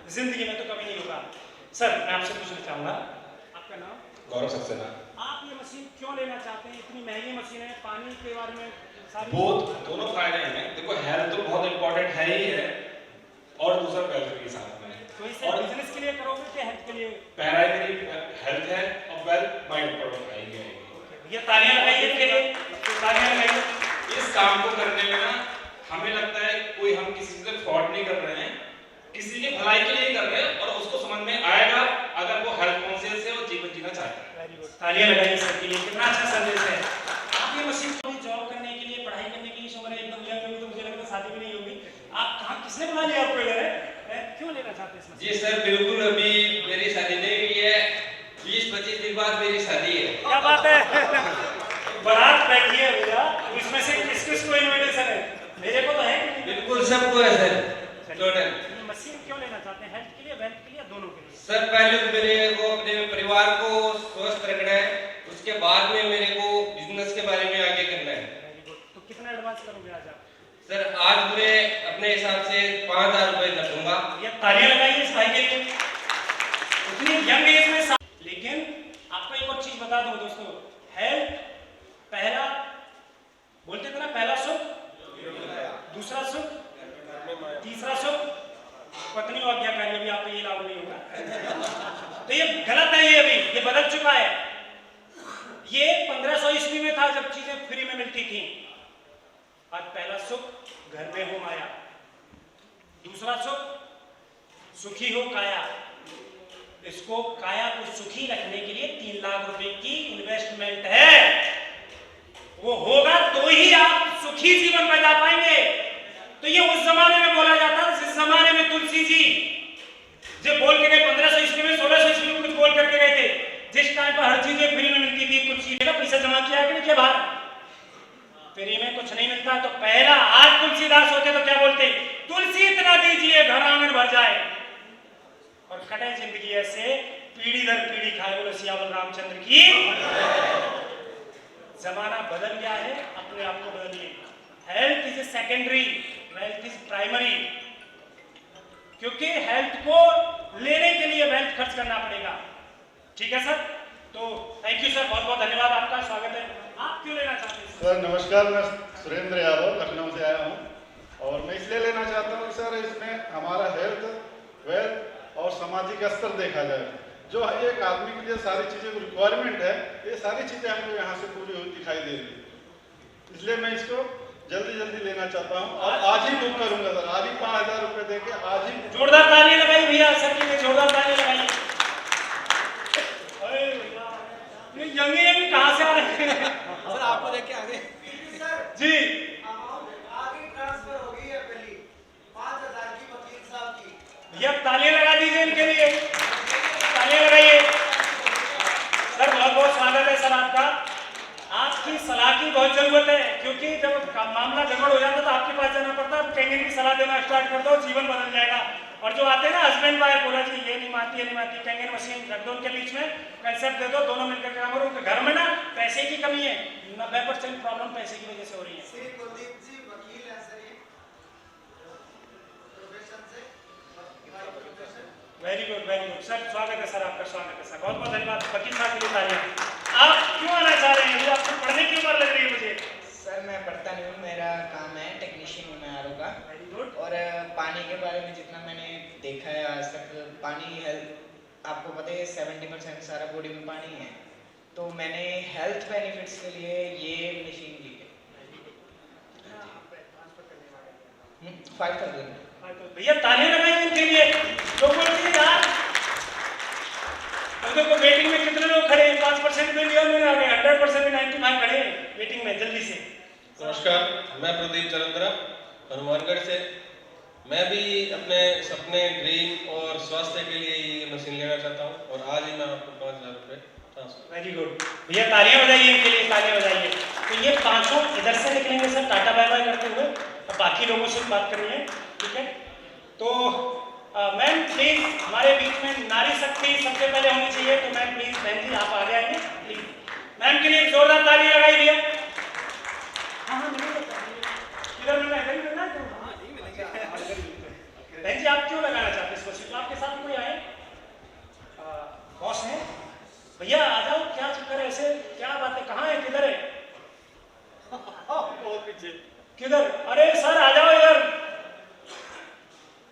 जिंदगी में तो कभी नहीं होगा। सर मैं आपसे पूछना चाहूंगा, आपका नाम? गौरव सक्सेना। आप ये मशीन क्यों लेना चाहते हैं? इतनी महंगी मशीन है, पानी के बारे में सारी दोनों फायदे हैं। देखो हेल्थ तो बहुत इंपॉर्टेंट है ही है, और दूसरा वेल्थ के साथ में। तो इसे बिजनेस के लिए करोगे कि हेल्थ के लिए? पहला मेरी हेल्थ है और वेल्थ माइंड पर बनाएंगे। ये तालियां लगाइए इसके लिए, तालियां लगाइए। इस काम को करने में ना हमें लगता है कोई हम किसी से फ्रॉड नहीं कर रहे हैं, किसी की भलाई के लिए कर रहे हैं, और उसको समझ में आएगा अगर वो हेल्थ कॉन्शियस है और जीवन जीना चाहता है। वेरी गुड, तालियां लगाइए सर के लिए। कितना अच्छा संदेश है। आप ये मशीन को जॉब करने के लिए, पढ़ाई करने के लिए, उम्र एकदम यंग होगी तो मुझे लगता है शादी भी नहीं होगी। आप कहाँ, किसने बुला लिया आपको इधर है? क्यों लेना चाहते हैं इस मशीन? जी सर बिल्कुल, अभी मेरी शादी नहीं हुई है, 20-25 दिन बाद मेरी शादी है। क्या बात है। बारात बैठी है भैया, इसमें से किस को इनविटेशन है? मेरे को तो है कि नहीं? बिल्कुल सबको है सर टोटल। मशीन क्यों लेना चाहते हैं? हेल्थ के लिए, वेल्थ के लिए, दोनों के लिए? सर पहले तो मेरे को अपने परिवार को स्वस्थ रखना है, उसके बाद में मेरे को बिजनेस के बारे में आगे करना है। Very good. तो कितना एडवांस करोगे आज आप? सर आज मैं अपने हिसाब से 5,000 रुपए कर दूंगा। ये तालियां लगाइए इस भाई के लिए, इतनी यंग एज में। लेकिन आपको एक और चीज बता दूं दोस्तों, हेल्थ पहला बोलते थे ना, पहला सुख, दूसरा सुख, तीसरा सुख पत्नी और आज्ञाकारी। अभी आपको ये लागू नहीं होगा तो ये गलत है। ये अभी ये बदल चुका है। ये 1500 ईस्वी में था जब चीजें फ्री में मिलती थी। आज पहला सुख घर में हो माया, दूसरा सुख सुखी हो काया। इसको काया को सुखी रखने के लिए 3 लाख रुपए की इन्वेस्टमेंट है। वो होगा तो ही आप सुखी जीवन में जा पाएंगे। तो ये उस जमाने में बोला जाता था जिस जमाने में तुलसी जी जब बोल के गए 1500 ईस्वी में, 1600 ईस्वी में कुछ बोल करके गए थे, जिस टाइम पर हर चीजें फ्री में मिलती थी, कुछ चीजें का पैसा जमा किया कि नहीं किया बाहर, फ्री में कुछ नहीं मिलता। तो पहला, आज तुलसीदास होते तो क्या बोलते? तुलसी इतना दीजिए घर आंगन भर जाए और कटे जिंदगी ऐसे पीढ़ी दर पीढ़ी खाए। बोलो सियावल रामचंद्र की। जमाना बदल गया है, अपने आप को बदलिए। Health is secondary, wealth is primary. क्योंकि हेल्थ को लेने के लिए वेल्थ खर्च करना पड़ेगा। ठीक है सर? तो थैंक यू सर, बहुत बहुत धन्यवाद, आपका स्वागत है। आप क्यों लेना चाहते हैं सर? नमस्कार, मैं सुरेंद्र यादव लखनऊ से आया हूँ और मैं इसलिए लेना चाहता हूँ सर, इसमें हमारा हेल्थ, वेल्थ और सामाजिक स्तर देखा जाए। जो एक आदमी के लिए सारी चीज़ें की रिक्वायरमेंट है, ये सारी चीज़ें हमको यहाँ से पूरी हुई दिखाई दे रही है। इसलिए मैं इसको जल्दी लेना चाहता हूँ और आज ही बुक करूँगा सर। आज ही 5,000 रुपये देके आज ही। जोरदार तालियां लगाइए भैया सर के लिए, जोरदार तालियां लगाइए। ये यंग कहाँ से आ रहे हैं? सर आपको देख के आगे जी आगे ट्रांसफर हो गई है पहली 5,000 की वकील साहब की। भैया तालियां लगा दीजिए इनके लिए, तालियां लगाइए। सर बहुत बहुत स्वागत है सर आपका। आपकी सलाह की बहुत जरूरत है, क्योंकि जब मामला गड़बड़ हो जाता तो आपके पास जाना पड़ता है। कहेंगे की सलाह देना स्टार्ट कर दो, जीवन बदल जाएगा। और जो आते हैं ना हस्बैंड वाइफ, बोला जी ये नहीं मानती, ये नहीं मानती, कहेंगे मशीन रख दो उनके बीच में, कंसेप्ट दे दो, दोनों मिलकर काम करो। उनके घर में ना पैसे की कमी है, 90% प्रॉब्लम पैसे की वजह से हो रही है। श्री कुलदीप जी वकील है सर ये। वेरी गुड सर, स्वागत है सर, आपका स्वागत है सर, बहुत बहुत धन्यवाद। वकील साहब के लिए तालियां। आप क्यों आना चाह रहे हैं? मुझे आपको पढ़ने की उम्र लग रही है मुझे। सर मैं पढ़ता नहीं हूँ, मेरा काम है टेक्नीशियन हूँ मैं आरओ का। Very good. और पानी के बारे में जितना मैंने देखा है आज तक, पानी हेल्थ आपको पता है 70% सारा बॉडी में पानी है, तो मैंने हेल्थ बेनिफिट्स के लिए ये मशीन ली है। 5000। तो भैया तालियां लगाइए इनके लिए। लोग बोलते हैं यार, अब देखो वेटिंग में कितने लोग खड़े हैं, 5% में लिया मैंने, आ गए 100% में 95 खड़े हैं वेटिंग में, जल्दी से। नमस्कार, मैं प्रदीप चरंद्रा हनुमानगढ़ से। मैं भी अपने सपने, ड्रीम और स्वास्थ्य के लिए ये मशीन लेना चाहता हूँ और आज ही मैं आपको 5000 रुपये ट्रांसफर। वेरी गुड भैया, तालियां बजाइए इनके लिए, तालियां बजाइए। तो ये पांचों इधर से निकलेंगे सर टाटा बाय बाय करते हुए, अब बाकी लोगों से बात करनी है, ठीक है? तो मैम प्लीज, हमारे बीच में नारी शक्ति सबसे पहले होनी चाहिए, तो मैम प्लीज, बहन जी आप आगे आइए प्लीज। मैम के लिए एक जोरदार ताली लगाई भैया। हाँ इधर मिलना है, इधर मिलना है। बहन जी आप क्यों लगाना चाहते हैं इसको? आपके साथ कोई आए बॉस है? भैया आ जाओ, क्या चक्कर है ऐसे, क्या बात है, कहाँ है, किधर है? बहुत पीछे। किधर? अरे सर आ जाओ इधर।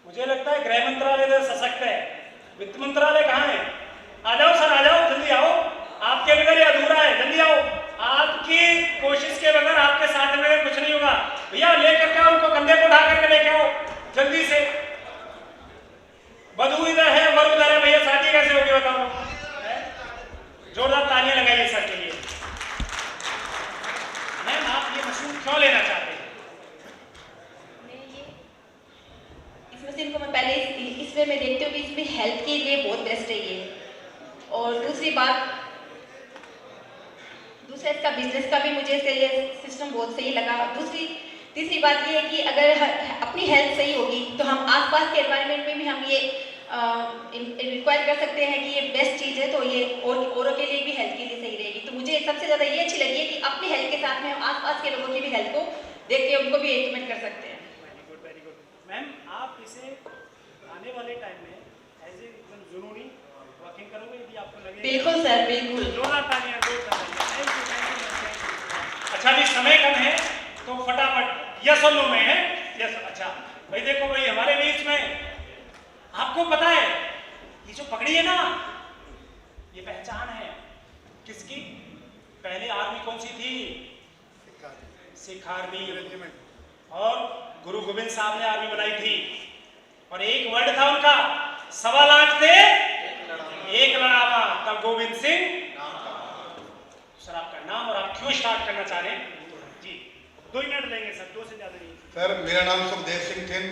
मुझे लगता है गृह मंत्रालय इधर सशक्त है, वित्त मंत्रालय कहाँ है? आ जाओ सर, आ जाओ, जल्दी आओ, आपके बगैर ये अधूरा है, जल्दी आओ। आपकी कोशिश के बगैर, आपके साथ में कुछ नहीं होगा। भैया लेकर के आओ उनको, कंधे को उठा करके लेके आओ जल्दी से। वधू इधर है, वर उधर है, भैया शादी कैसे होगी बताओ? जोरदार तालियां लगाइए सर के लिए। मैम आप ये मशीन क्यों लेना चाहते हैं? इस मशीन को मैं पहले इस वे में देखती हूँ कि इसमें हेल्थ के लिए बहुत बेस्ट है ये, और दूसरा इसका बिजनेस का भी मुझे ये सिस्टम बहुत सही लगा। तीसरी बात ये है कि अगर अपनी हेल्थ सही होगी तो हम आसपास के एनवायरनमेंट में भी हम ये रिक्वायर कर सकते हैं कि ये बेस्ट चीज़ है, तो ये औरों के लिए भी हेल्थ के लिए सही रहेगी। तो मुझे सबसे ज़्यादा ये अच्छी लगी है कि अपनी हेल्थ के साथ में हम आसपास के लोगों की भी हेल्थ को देख के उनको भी इंप्रूवमेंट कर सकते हैं। वेरी गुड मैम, आप इसे आने वाले टाइम में एज ए एकदम जुनूनी वॉकिंग करोगे यदि आपको लगे? बिल्कुल सर, बिल्कुल। जोरदार तालियां, जोरदार तालियां। Thank you. अच्छा अभी समय कम है तो फटाफट यस और नो में है। यस, अच्छा भाई देखो भाई, हमारे बीच में आपको पता है ये जो पगड़ी है ना, ये पहचान है किसकी? पहले आर्मी कौन सी थी? सिख आर्मी, और गुरु गोविंद साहब ने आर्मी बनाई थी, और एक वर्ड था उनका, 1.25 लाख थे एक लड़ावा, तब गोविंद सिंह। सर आपका नाम और आप क्यों स्टार्ट करना चाह रहे हैं? जी 2 मिनट लेंगे सर, 2 से ज्यादा नहीं। सर मेरा नाम सुखदेव सिंह थिन,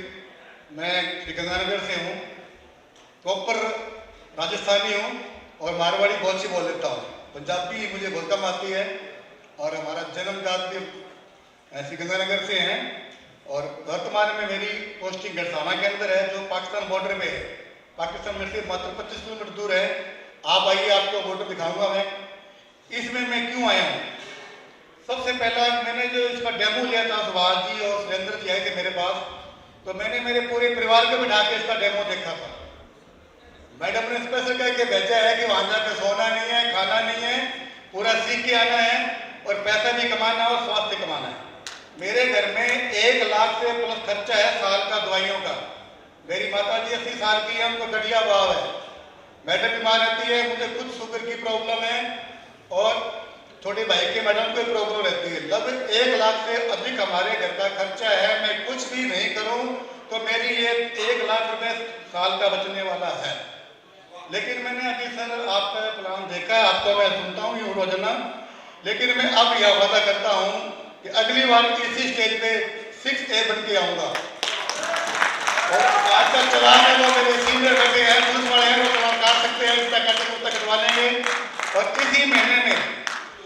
मैं गंगानगर से हूँ, प्रॉपर राजस्थानी हूँ और मारवाड़ी बहुत सी बोल लेता हूँ, पंजाबी मुझे बहुत कम आती है, और हमारा जन्मजात भी ऐसी गंगानगर से हैं, और वर्तमान में मेरी पोस्टिंग गरसाना के अंदर है, जो पाकिस्तान बॉर्डर पे है। पाकिस्तान में से मात्र 25 किलोमीटर दूर है। आप आइए, आपको बॉर्डर दिखाऊंगा मैं। इसमें मैं क्यों आया हूँ? सबसे पहला मैंने जो इसका डेमो लिया था, सुभाष जी और सुरेंद्र जी आए थे मेरे पास, तो मैंने मेरे पूरे परिवार को बिठा के इसका डेमो देखा था। मैडम ने स्पेशल कह के भेजा है कि वहां जाकर सोना नहीं है, खाना नहीं है, पूरा सीख के आना है और पैसा भी कमाना और स्वास्थ्य कमाना है। मेरे घर में 1 लाख से प्लस खर्चा है साल का दवाइयों का। मेरी माता जी 80 साल की है, उनको गठिया भाव है, मैडम बीमार रहती है, मुझे खुद शुगर की प्रॉब्लम है, और छोटे भाई के मैडम को प्रॉब्लम रहती है। लगभग 1 लाख से अधिक हमारे घर का खर्चा है। मैं कुछ भी नहीं करूं तो मेरी ये 1 लाख रुपए साल का बचने वाला है। लेकिन मैंने अभी सर आपका प्लान देखा है, आपको मैं सुनता हूँ यूँ रोजाना, लेकिन मैं अब यह वादा करता हूँ कि अगली बार इसी स्टेज पे 6A बन के आऊँगा। और आज का चलान है वो मेरे सीनियर बैठे हैं, पुलिस वाले हैं, वो चलान काट सकते हैं, इसका कटवा लेंगे, और इसी महीने में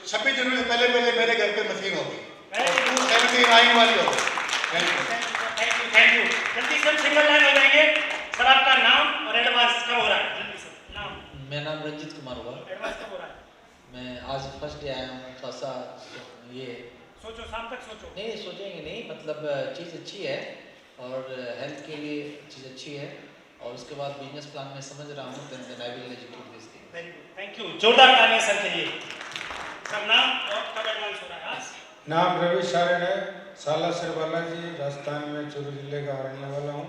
26 जनवरी से पहले मेरे घर पे मशीन होगी, 279 वाली होगी। Thank you. जल्दी से सिंगल लाइन हो जाएंगे। सर आपका नाम और एडवांस कब हो रहा है? जल्दी से नाम। मेरा नाम रंजित कुमार हुआ। एडवांस कब हो रहा है? मैं आज फर्स्ट डे आया हूँ, थोड़ा सा ये सोचो, शाम तक सोचो। नहीं सोचेंगे नहीं, मतलब चीज़ अच्छी है और हेल्थ के लिए चीज़ अच्छी है, और उसके बाद बिजनेस प्लान में समझ रहा हूँ, then I will execute this thing. Very good, thank you. जोरदार तालियां सर के लिए। सर नाम और कब एडवांस हो रहा है आज? नाम रवि सारण है, सालासर बालाजी, राजस्थान में चूरू जिले का रहने वाला हूँ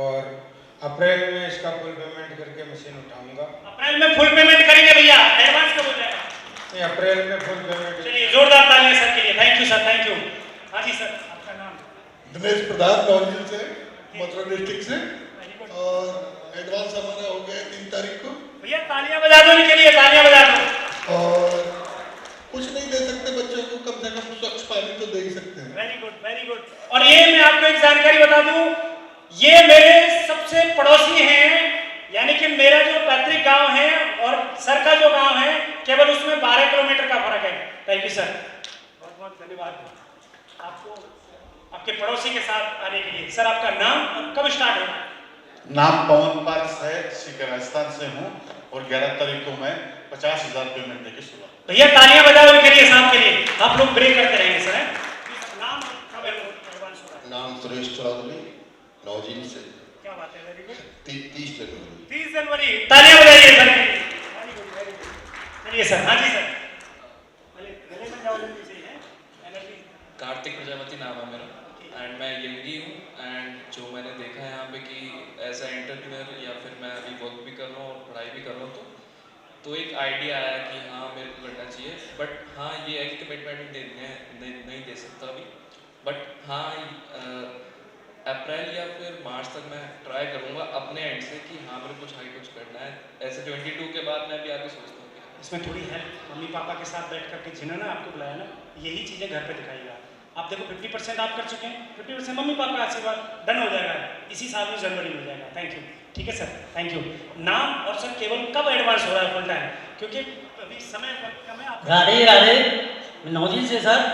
और अप्रैल में इसका फुल पेमेंट करके मशीन उठाऊंगा। अप्रैल में फुल पेमेंट करेंगे भैया, एडवांस कब हो जाएगा? नहीं, अप्रैल में फुल पेमेंट। चलिए जोरदार तालियां सर के लिए। Thank you sir, thank you. हाँ जी सर, आपका नाम? दिनेश प्रधान, नौजिल से, मथुरा डिस्ट्रिक्ट से, और एडवांस हमारा हो गया 3 तारीख को। भैया तालियां बजा दो इनके लिए, तालियां बजा दो। और कुछ नहीं दे सकते बच्चों को, कम से कम स्वच्छ पानी तो दे ही सकते हैं। Very good, very good. और ये मैं आपको एक जानकारी बता दूं, ये मेरे सबसे पड़ोसी हैं, यानी कि मेरा जो पैतृक गांव है और सर का जो गांव है, केवल उसमें 12 किलोमीटर का फर्क है। थैंक यू सर, बहुत बहुत धन्यवाद आपको आपके पड़ोसी के साथ आने के लिए। सर आपका नाम और कब स्टार्ट होगा? नाम पवन पारस है, सीकर राजस्थान से हूँ और 11 तारीख को मैं 50,000 पेमेंट देके शुरू। भैया तालियां बजाओ उनके लिए, साहब के लिए। आप लोग ब्रेक करते रहेंगे सर। नाम कब एडवांस होगा? नाम सुरेश चौधरी, नौजील से। क्या बात है, वेरी गुड। 30 जनवरी। 30 जनवरी, तालियां बजाइए सर के लिए। Very good, very good. चलिए सर, हाँ जी सर, गले में जाओ जल्दी से। एनर्जी। कार्तिक प्रजापति नाम है मेरा एंड मैं यंगी हूँ एंड जो मैंने देखा है यहाँ पे कि एज ए एंटरप्रेन्योर या फिर मैं अभी वर्क भी कर रहा हूँ और पढ़ाई भी कर रहा हूँ, तो एक आइडिया आया कि हाँ मेरे को करना चाहिए। बट हाँ ये है कि कमिटमेंट नहीं दे सकता अभी, बट हाँ अप्रैल या फिर मार्च तक मैं ट्राई करूँगा अपने एंड से कि हाँ मेरे कुछ कुछ करना है। ऐसे 22 के बाद मैं भी आगे सोचता हूँ इसमें थोड़ी हेल्प मम्मी पापा के साथ बैठ करके, जिन्होंने आपको बुलाया ना, यही चीज़ें घर पे दिखाइएगा। आप देखो 50% आप कर चुके हैं, 50% मम्मी पापा का आशीर्वाद, डन हो जाएगा इसी साल में, जनवरी में हो जाएगा। थैंक यू, ठीक है सर, थैंक यू। नाम और सर केवल कब एडवांस हो रहा है फुल टाइम, क्योंकि अभी समय कम है। आप राधे राधे, नौजिल से सर,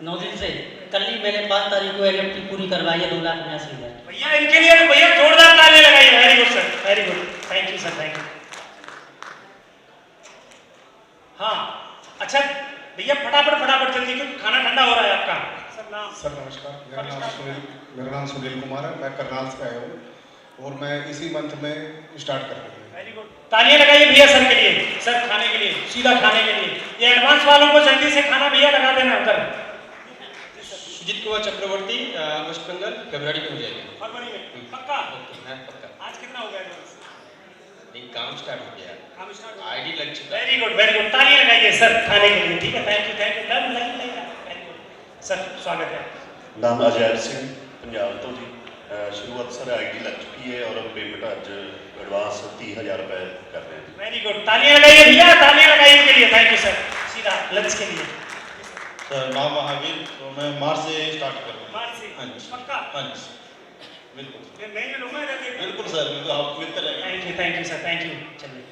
नौजिल से कल ही मैंने 5 तारीख को एलएफटी पूरी करवाई है 2,82,000। भैया इनके लिए भैया जोरदार तालियां लगाइए। Very good sir, very good, thank you sir, thank you. हाँ अच्छा भैया, फटाफट जल्दी, क्योंकि खाना ठंडा हो रहा है आपका। सर नाम? सर नमस्कार, मेरा नाम सुनील कुमार है, मैं करनाल से आया हूँ और मैं इसी मंथ में स्टार्ट कर रहा हूँ। वेरी गुड, तालियां लगाइए भैया सर के लिए, सर खाने के लिए, सीधा खाने के लिए। ये एडवांस वालों को जल्दी से खाना भैया लगा देना उधर। सुजीत कुमार चक्रवर्ती, वेस्ट बंगाल, फरवरी में हो जाएगी। फरवरी में पक्का? पक्का। आज कितना हो गया एडवांस? नहीं, काम स्टार्ट हो गया, काम स्टार्ट, आईडी लग चुका। वेरी गुड, वेरी गुड, तालियां लगाइए सर खाने के लिए। ठीक है, thank you, thank you. Very good sir, स्वागत है। नाम अजय सिंह, पंजाब तो जी। शुरुआत सर आईडी लग चुकी है और पेमेंट आज एडवांस 30,000 रुपए कर रहे हैं। वेरी गुड, तालियां लगाइए भैया, तालियां लगाइए इनके लिए। Thank you sir. सीधा लंच के लिए। सर नाम महावीर, तो मैं मार्च से स्टार्ट करूँगा। मार्च से? हाँ जी, पक्का? हाँ जी, बिल्कुल मैं ये लूँगा रहते। बिल्कुल सर, बिल्कुल आप मिलते रहेंगे। Thank you sir, thank you. चलिए,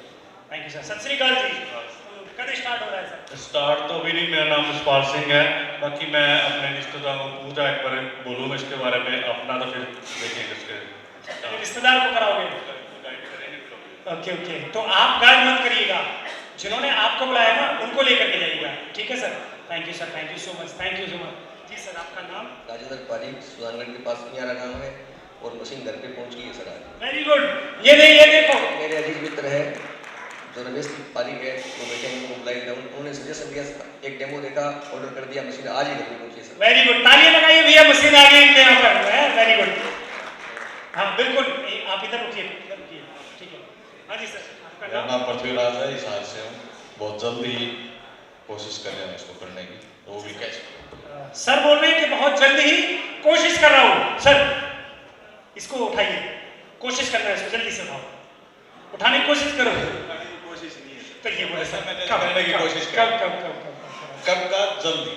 थैंक यू सर। सत श्री अकाल जी। कब स्टार्ट हो रहा है सर? स्टार्ट तो अभी नहीं, मेरा नाम यशपाल सिंह है। बाकी मैं अपने रिश्तेदारों को पूरा एक बार बोलूँगा इसके बारे में, अपना तो फिर देखेंगे इसके। रिश्तेदार को कराओगे? ओके ओके, तो आप गाइड मत करिएगा, जिन्होंने आपको बुलाया ना उनको लेकर के जाइएगा। ठीक है sir, thank you sir, thank you so much, thank you so much. जी सर, आपका नाम? राजेंद्र पारी, सुजानगढ़ के पास मियारा गाँव है और मशीन घर पे पहुंच गई है सर आज। Very good. ये देखो मेरे अजीज मित्र है जो रमेश पारी है, वो बेटे उनको बुलाई है, उन्होंने सजेशन दिया, एक डेमो देखा, ऑर्डर कर दिया, मशीन आज ही घर पे पहुंची है सर। वेरी गुड, तालियां लगाइए भैया, मशीन आ गई इनके यहाँ पर। वेरी गुड, हाँ बिल्कुल, आप इधर रुकिए, ठीक है। हाँ जी सर, आपका मेरा नाम पृथ्वीराज है, हिसार से हूँ। बहुत जल्दी ही कोशिश कर रहे हैं इसको करने की, तो वो भी कैसे। सर बोल रहे हैं कि बहुत जल्दी ही कोशिश कर रहा हूँ। सर इसको उठाइए, कोशिश करना है, इसको जल्दी से उठाओ, उठाने की कोशिश करो। कोशिश नहीं है तो ये बोले सर करने की कोशिश कब कब का जल्दी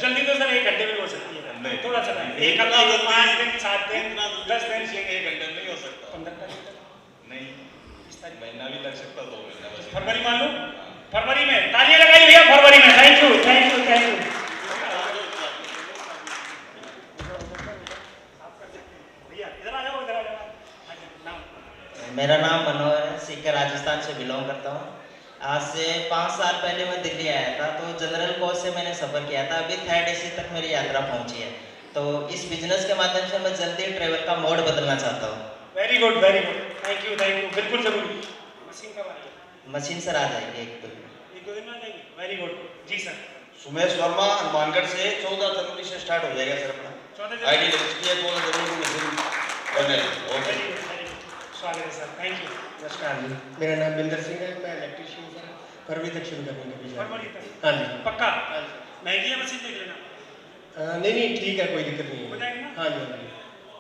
जल्दी तो सर 1 घंटे में हो सकती है। नहीं, थोड़ा सा टाइम, 1 हफ्ता, 5 दिन, 7 दिन, 10 दिन, 1 घंटे नहीं हो सकता। 15 तारीख नहीं, महीना भी लग सकता, 2 महीना बस। फरवरी मान लो, फरवरी में। तालियां लगाइए भैया फरवरी में। Thank you, thank you, thank you. भैया इधर आ जाओ, इधर आ जाओ। मेरा नाम मनोहर है, सीकर राजस्थान से बिलोंग करता हूँ। आज से 5 साल पहले मैं दिल्ली आया था, तो जनरल कोच से मैंने सफ़र किया था। अभी 3rd AC तक मेरी यात्रा पहुँची है। तो इस बिजनेस के माध्यम से मैं जल्दी ट्रेवल का मोड बदलना चाहता हूँ। Very good very good, thank you बिल्कुल जरूरी। मशीन कब आ रही है? मशीन सर आ जाएगी एक दो दिन में आ जाएगी। वेरी गुड जी सर। सुमेश वर्मा हनुमानगढ़ से 14 जनवरी से स्टार्ट हो जाएगा सर अपना आईडी रजिस्ट्री है 14 जनवरी को मशीन बने। ओके स्वागत है सर, थैंक यू। नमस्कार जी, मेरा नाम बिंदर सिंह है, मैं इलेक्ट्रीशियन सर फरवरी तक शुरू करने के लिए। फरवरी तक? हाँ जी पक्का? महंगी है मशीन, देख लेना। नहीं ठीक है, कोई दिक्कत नहीं हो जाएगी ना? हाँ जी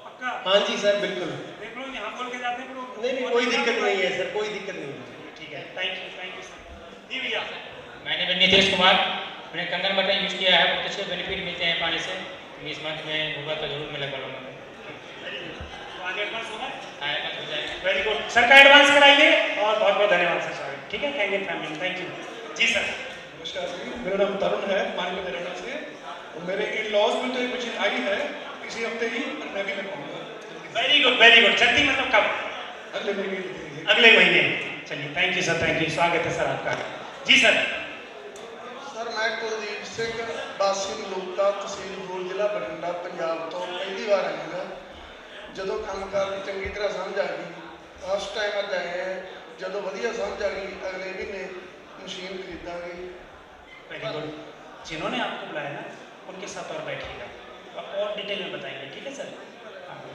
पक्का? हाँ जी सर बिल्कुल। देख लो यहाँ बोल के जाते हैं लोग। नहीं कोई दिक्कत नहीं है सर, कोई दिक्कत नहीं है। ठीक है, थैंक यू सर। जी भैया। मैंने नीतीश कुमार, मैंने कंगन बटन यूज किया है, बहुत अच्छे बेनिफिट मिलते हैं पानी से। इस मंथ में होगा तो जरूर मैं लगा लूँगा। आगे एडवांस होगा? हाँ एडवांस हो जाएगा। वेरी गुड सर, का एडवांस कराइए और बहुत बहुत धन्यवाद सर। स्वागत, ठीक है, thank you family, thank you जी सर। नमस्कार जी, मेरा नाम तरुण है, माननीय हरियाणा से, और मेरे इन लॉज में तो एक मशीन आई है इसी हफ्ते ही, और मैं भी लगवाऊंगा। वेरी गुड, जल्दी मतलब कब? अगले महीने। चलिए thank you sir, thank you, स्वागत है सर आपका। जी सर। सर मैं कुलदीप सिंह, वासी मਲੂਕਾ, तहसील ਬੂਰ, ਜ਼ਿਲ੍ਹਾ ਬਠਿੰਡਾ, ਪੰਜਾਬ ਤੋਂ ਪਹਿਲੀ ਵਾਰ ਆਇਆਗਾ। ਜਦੋਂ ਕੰਮਕਾਰ ਦੀ ਚੰਗੀ ਤਰ੍ਹਾਂ ਸਮਝ ਆ ਗਈ, ਫਸਟ ਟਾਈਮ ਅੱਜ ਆਏ ਹਾਂ, ਜਦੋਂ ਵਧੀਆ समझ आ गई अगले महीने मशीन खरीदांगे। वेरी गुड, जिन्होंने आपको बुलाया ना उनके साथ और बैठिएगा और डिटेल में बताएंगे, ठीक है सर?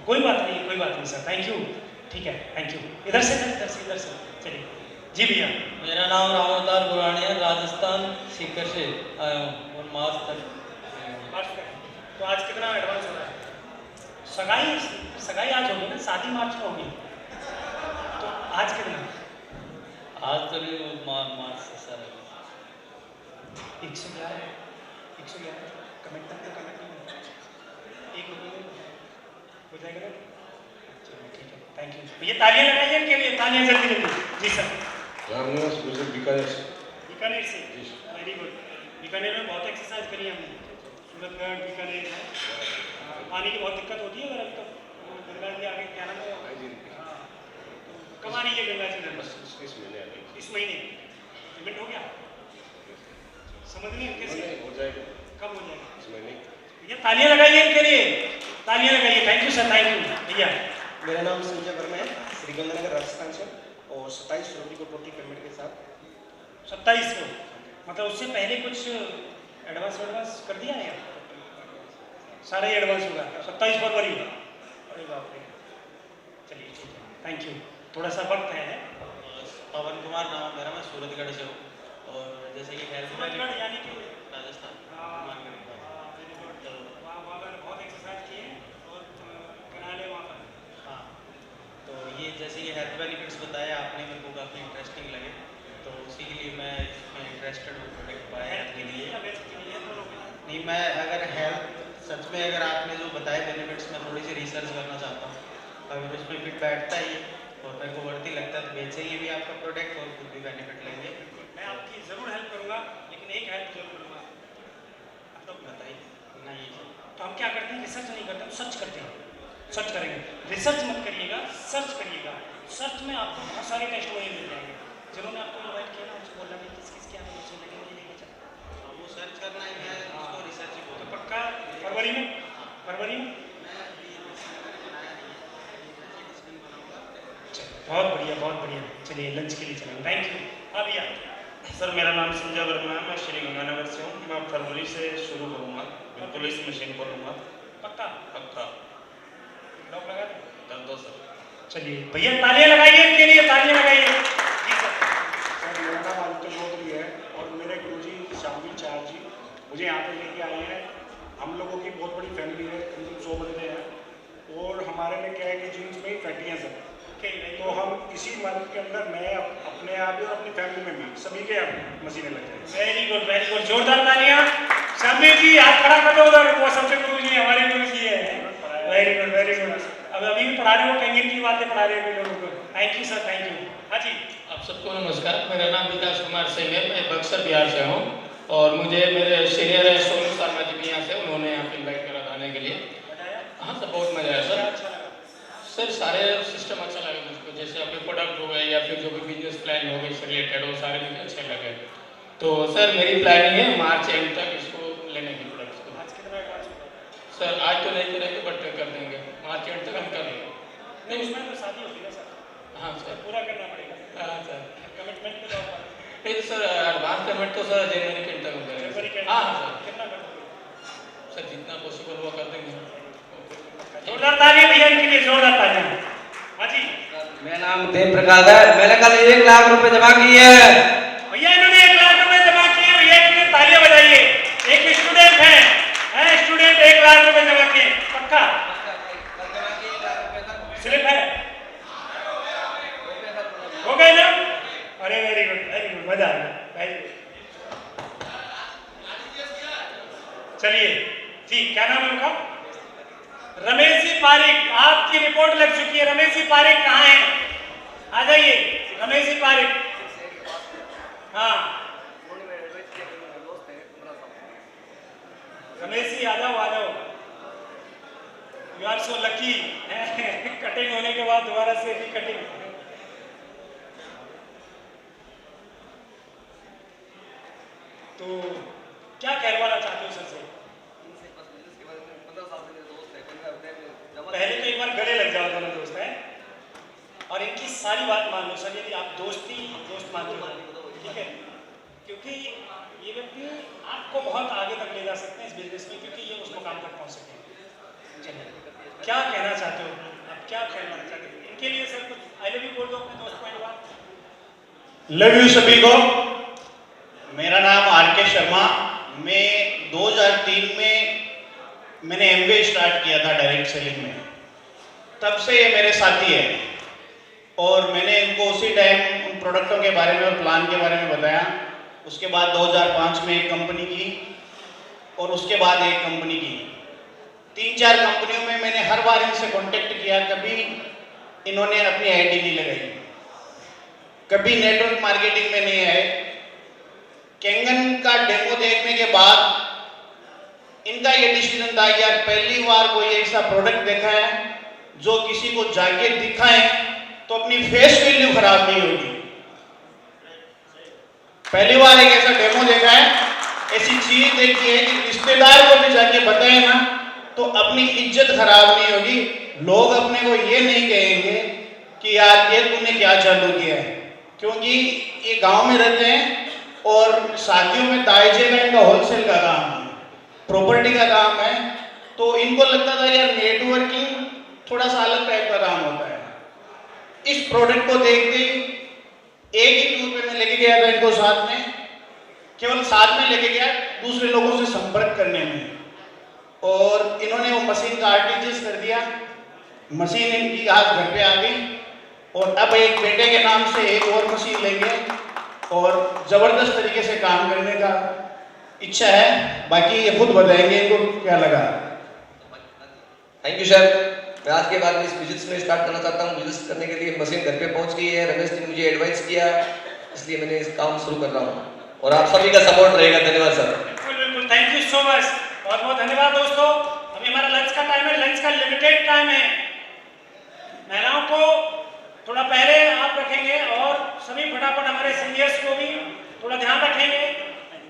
कोई बात नहीं सर, थैंक यू, ठीक है, थैंक यू। इधर से चलिए जी भैया। मेरा नाम राम अवतार गुरानी है, राजस्थान सीकर से आया हूँ और मार्च तक। तो आज कितना एडवांस हो रहा है? सगाई आज होगी ना, शादी मार्च में होगी, तो आज कितना? आज तो मार्च से सर 111 कमेंट तक तो कमेंट नहीं हो जाएगा ना? चलिए ठीक है, थैंक यू भैया। तालियां लगाइए इनके लिए, तालियां जल्दी जी सर। रामनिवास मुझे बीकानेर से। Very good. बीकानेर में बहुत एक्सरसाइज करी हमने, सूरतगढ़, बीकानेर है। पानी की बहुत दिक्कत होती है, अगर अभी तो गंगा जी आगे क्या नाम है? हाँ, तो कब आ रही है गंगा जी? इस महीने पेमेंट हो गया? समझ नहीं कैसे हो जाएगा? कब हो जाएगा? इस महीने। भैया तालियां लगाइए इनके लिए, तालियां लगाइए। Thank you sir, thank you भैया। मेरा नाम संजय वर्मा है, श्रीगंगानगर राजस्थान से, और 27 फरवरी को टोटल पेमेंट के साथ। 27 को मतलब उससे पहले कुछ एडवांस कर दिया है? सारा ही एडवांस होगा 27 फरवरी। अरे बाप रे, चलिए ठीक है, थैंक यू। थोड़ा सा वक्त है। पवन कुमार नाम है मेरा, मैं सूरतगढ़ से हूँ, और जैसे कि सूरतगढ़ यानी कि राजस्थान। बहुत एक्सरसाइज किए और कनाले वहाँ पर। हाँ, तो ये जैसे ये हेल्थ बेनिफिट्स बताया आपने, मेरे को काफ़ी इंटरेस्टिंग लगे, तो उसी के लिए मैं इसमें इंटरेस्टेड हूँ प्रोडक्ट पाया के लिए। नहीं, मैं अगर हेल्थ सच में अगर आपने जो बताए बेनिफिट्स, मैं थोड़ी सी रिसर्च करना चाहता हूँ। अगर उसमें फिट बैठता ही और मेरे को वर्दी लगता है तो बेचेंगे भी आपका प्रोडक्ट और खुद भी बेनिफिट लेंगे। मैं आपकी ज़रूर हेल्प करूँगा, लेकिन एक हेल्प जरूर करूँगा। आप लोग बताइए। नहीं तो हम क्या करते हैं, रिसर्च नहीं करते, हम सर्च करते हैं। सर्च करेंगे, रिसर्च मत करिएगा, सर्च करिएगा। सर्च में आपको बहुत सारे टेस्टिमोनियल मिल जाएंगे। जिन्होंने आपको इन्वाइट किया ना, उनसे बोलना भी किस क्या नहीं मुझे लेके चल। वो सर्च करना ही है, उसको रिसर्च ही बोलते। पक्का फरवरी में? बहुत बढ़िया। चलिए लंच के लिए चलेंगे, थैंक यू। हाँ भैया। सर मेरा नाम संजय वर्मा है, मैं श्रीगंगानगर से हूँ। मैं फरवरी से शुरू करूँगा, बिल्कुल इस मशीन को लूँगा। पक्का? लॉक लगा कर दो सर। चलिए भैया तालियां लगाइए इनके लिए, तालियां लगाइए जी सर। सर मेरा नाम आदित्य चौधरी है, और मेरे गुरुजी शामिल चार जी मुझे यहाँ पे लेके आए हैं। हम लोगों की बहुत बड़ी फैमिली है, करीब 100 बंदे हैं, और हमारे में क्या है कि जीन्स में ही फैटी हैं सर। तो हम इसी मंथ के अंदर मैं अपने आप ही और अपनी फैमिली में भी सभी के अब मशीनें लग जाएंगी। वेरी गुड, जोरदार तालियां। शामिल जी हाथ खड़ा कर दो उधर, वो सबसे गुरुजी हमारे गुरुजी है। Very good. अब अभी भी पढ़ा रहे हो, कहीं की बातें पढ़ा रहे हो लोगों को। Thank you sir, thank you. हाँ जी। आप सबको नमस्कार, मेरा नाम विकास कुमार सिंह है, मैं बक्सर बिहार से हूँ, और मुझे मेरे सीनियर है सोनू शर्मा जी भी यहाँ से, उन्होंने यहाँ पे इन्वाइट करा था आने के लिए। हाँ सर, बहुत मजा आया सर। सारे सिस्टम अच्छा लगा मुझको, जैसे आपके प्रोडक्ट हो गए या फिर जो भी बिजनेस प्लान हो गए इससे रिलेटेड, वो सारे मुझे अच्छे लगे। तो सर मेरी प्लानिंग है मार्च एंड तक इसको लेने की प्रोडक्ट्स को। सर आज तो नहीं करेंगे, बट कर देंगे, मार्च एंड तक हम कर लेंगे। नहीं उसमें तो शादी होगी ना सर। हाँ सर, पूरा करना पड़ेगा। हाँ सर। कमिटमेंट पे जाओ। नहीं तो सर एडवांस पेमेंट तो सर जनवरी के तक हो जनवरी के जाएगा। हाँ हाँ सर, कितना कर दोगे? सर जितना पॉसिबल हुआ कर देंगे। जोरदार तालियां भैया इनके लिए, जोरदार तालियां। हाँ जी मेरा नाम देव प्रकाश है। मैंने कल 1 लाख रुपए जमा किए हैं। भैया इन्होंने 1 लाख रुपए जमा किए। भैया के लिए तालियां बजाइए। एक स्टूडेंट है स्टूडेंट 1 लाख रुपए जमा किए। पक्का स्लिप है? हो गए ना? अरे वेरी गुड मजा आ गया। Very good. चलिए ठीक, क्या नाम है उनका? रमेश जी पारिक। आपकी रिपोर्ट लग चुकी है। रमेश जी पारिक कहाँ हैं? आ जाइए रमेश जी पारिक। हाँ रमेश जी आ जाओ। You are so lucky. Cutting होने के बाद दोबारा से भी कटिंग। तो क्या कहलवाना चाहते हो सर से? पहले तो एक बार गले लग जाओ दोनों दोस्त हैं, और इनकी सारी बात मान लो सर। यदि आप दोस्त मानते हो ठीक है, क्योंकि ये व्यक्ति आपको बहुत आगे तक ले जा सकते हैं इस बिजनेस में, क्योंकि ये उस मुकाम तक पहुंच सके। क्या कहना चाहते हो आप? क्या कहना चाहते हो इनके लिए सर? कुछ आई लव यू बोल दो अपने दोस्त को। लव यू सभी को। मेरा नाम आर.के. शर्मा। मैं 2003 में मैंने MBA स्टार्ट किया था डायरेक्ट सेलिंग में। तब से ये मेरे साथी है, और मैंने इनको उसी टाइम उन प्रोडक्टों के बारे में और प्लान के बारे में बताया। उसके बाद 2005 में एक कंपनी की, और उसके बाद एक कंपनी की। 3-4 कंपनियों में मैंने हर बार इनसे कांटेक्ट किया। कभी इन्होंने अपनी आईडी नहीं लगाई, कभी नेटवर्क मार्केटिंग में नहीं आए। कैंगन का डेमो देखने के बाद इनका ये डिसीजन था कि यार पहली बार कोई ऐसा प्रोडक्ट देखा है जो किसी को जाके दिखाएं तो अपनी फेस वैल्यू खराब नहीं होगी। पहली बार एक ऐसा डेमो देखा है, ऐसी चीज देखी है कि रिश्तेदार को भी जाके बताए ना तो अपनी इज्जत खराब नहीं होगी। लोग अपने को ये नहीं कहेंगे कि यार ये तूने क्या चालू किया है, क्योंकि ये गांव में रहते हैं और शादियों में दायजे का इनका होलसेल का काम है, प्रॉपर्टी का काम है। तो इनको लगता था यार नेटवर्किंग थोड़ा सा अलग टाइप का काम होता है। इस प्रोडक्ट को देखते ही एक ही टूर पे मैं लेके गया था इनको, साथ में केवल साथ में लेके गया दूसरे लोगों से संपर्क करने में, और इन्होंने वो मशीन का आर्टिफिस कर दिया। मशीन इनकी आज घर पे आ गई, और अब एक बेटे के नाम से एक और मशीन लेंगे और जबरदस्त तरीके से काम करने का इच्छा है। बाकी ये खुद बताएंगे इनको क्या लगा। Thank you sir. मैं आज के बाद में इस बिजनेस में स्टार्ट करना चाहता हूँ। बिजनेस करने के लिए मशीन घर पे पहुंच गई है। रमेश जी ने मुझे एडवाइस किया, इसलिए मैंने इस काम शुरू कर रहा हूँ, और आप सभी का सपोर्ट रहेगा। धन्यवाद सर। बिल्कुल थैंक यू सो मच। बहुत बहुत धन्यवाद दोस्तों। अभी हमारा लंच का टाइम है, लंच का लिमिटेड टाइम है। महिलाओं को थोड़ा पहले आप रखेंगे, और सभी फटाफट हमारे सीनियर्स को भी थोड़ा ध्यान रखेंगे,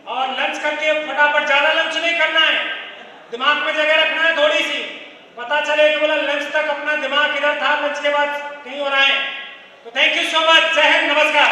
और लंच करके फटाफट ज्यादा लंच नहीं करना है, दिमाग में जगह रखना है थोड़ी सी। पता चले कि बोला लंच तक अपना दिमाग इधर था, लंच के बाद कहीं और आए। तो थैंक यू सो मच। जय हिंद, नमस्कार।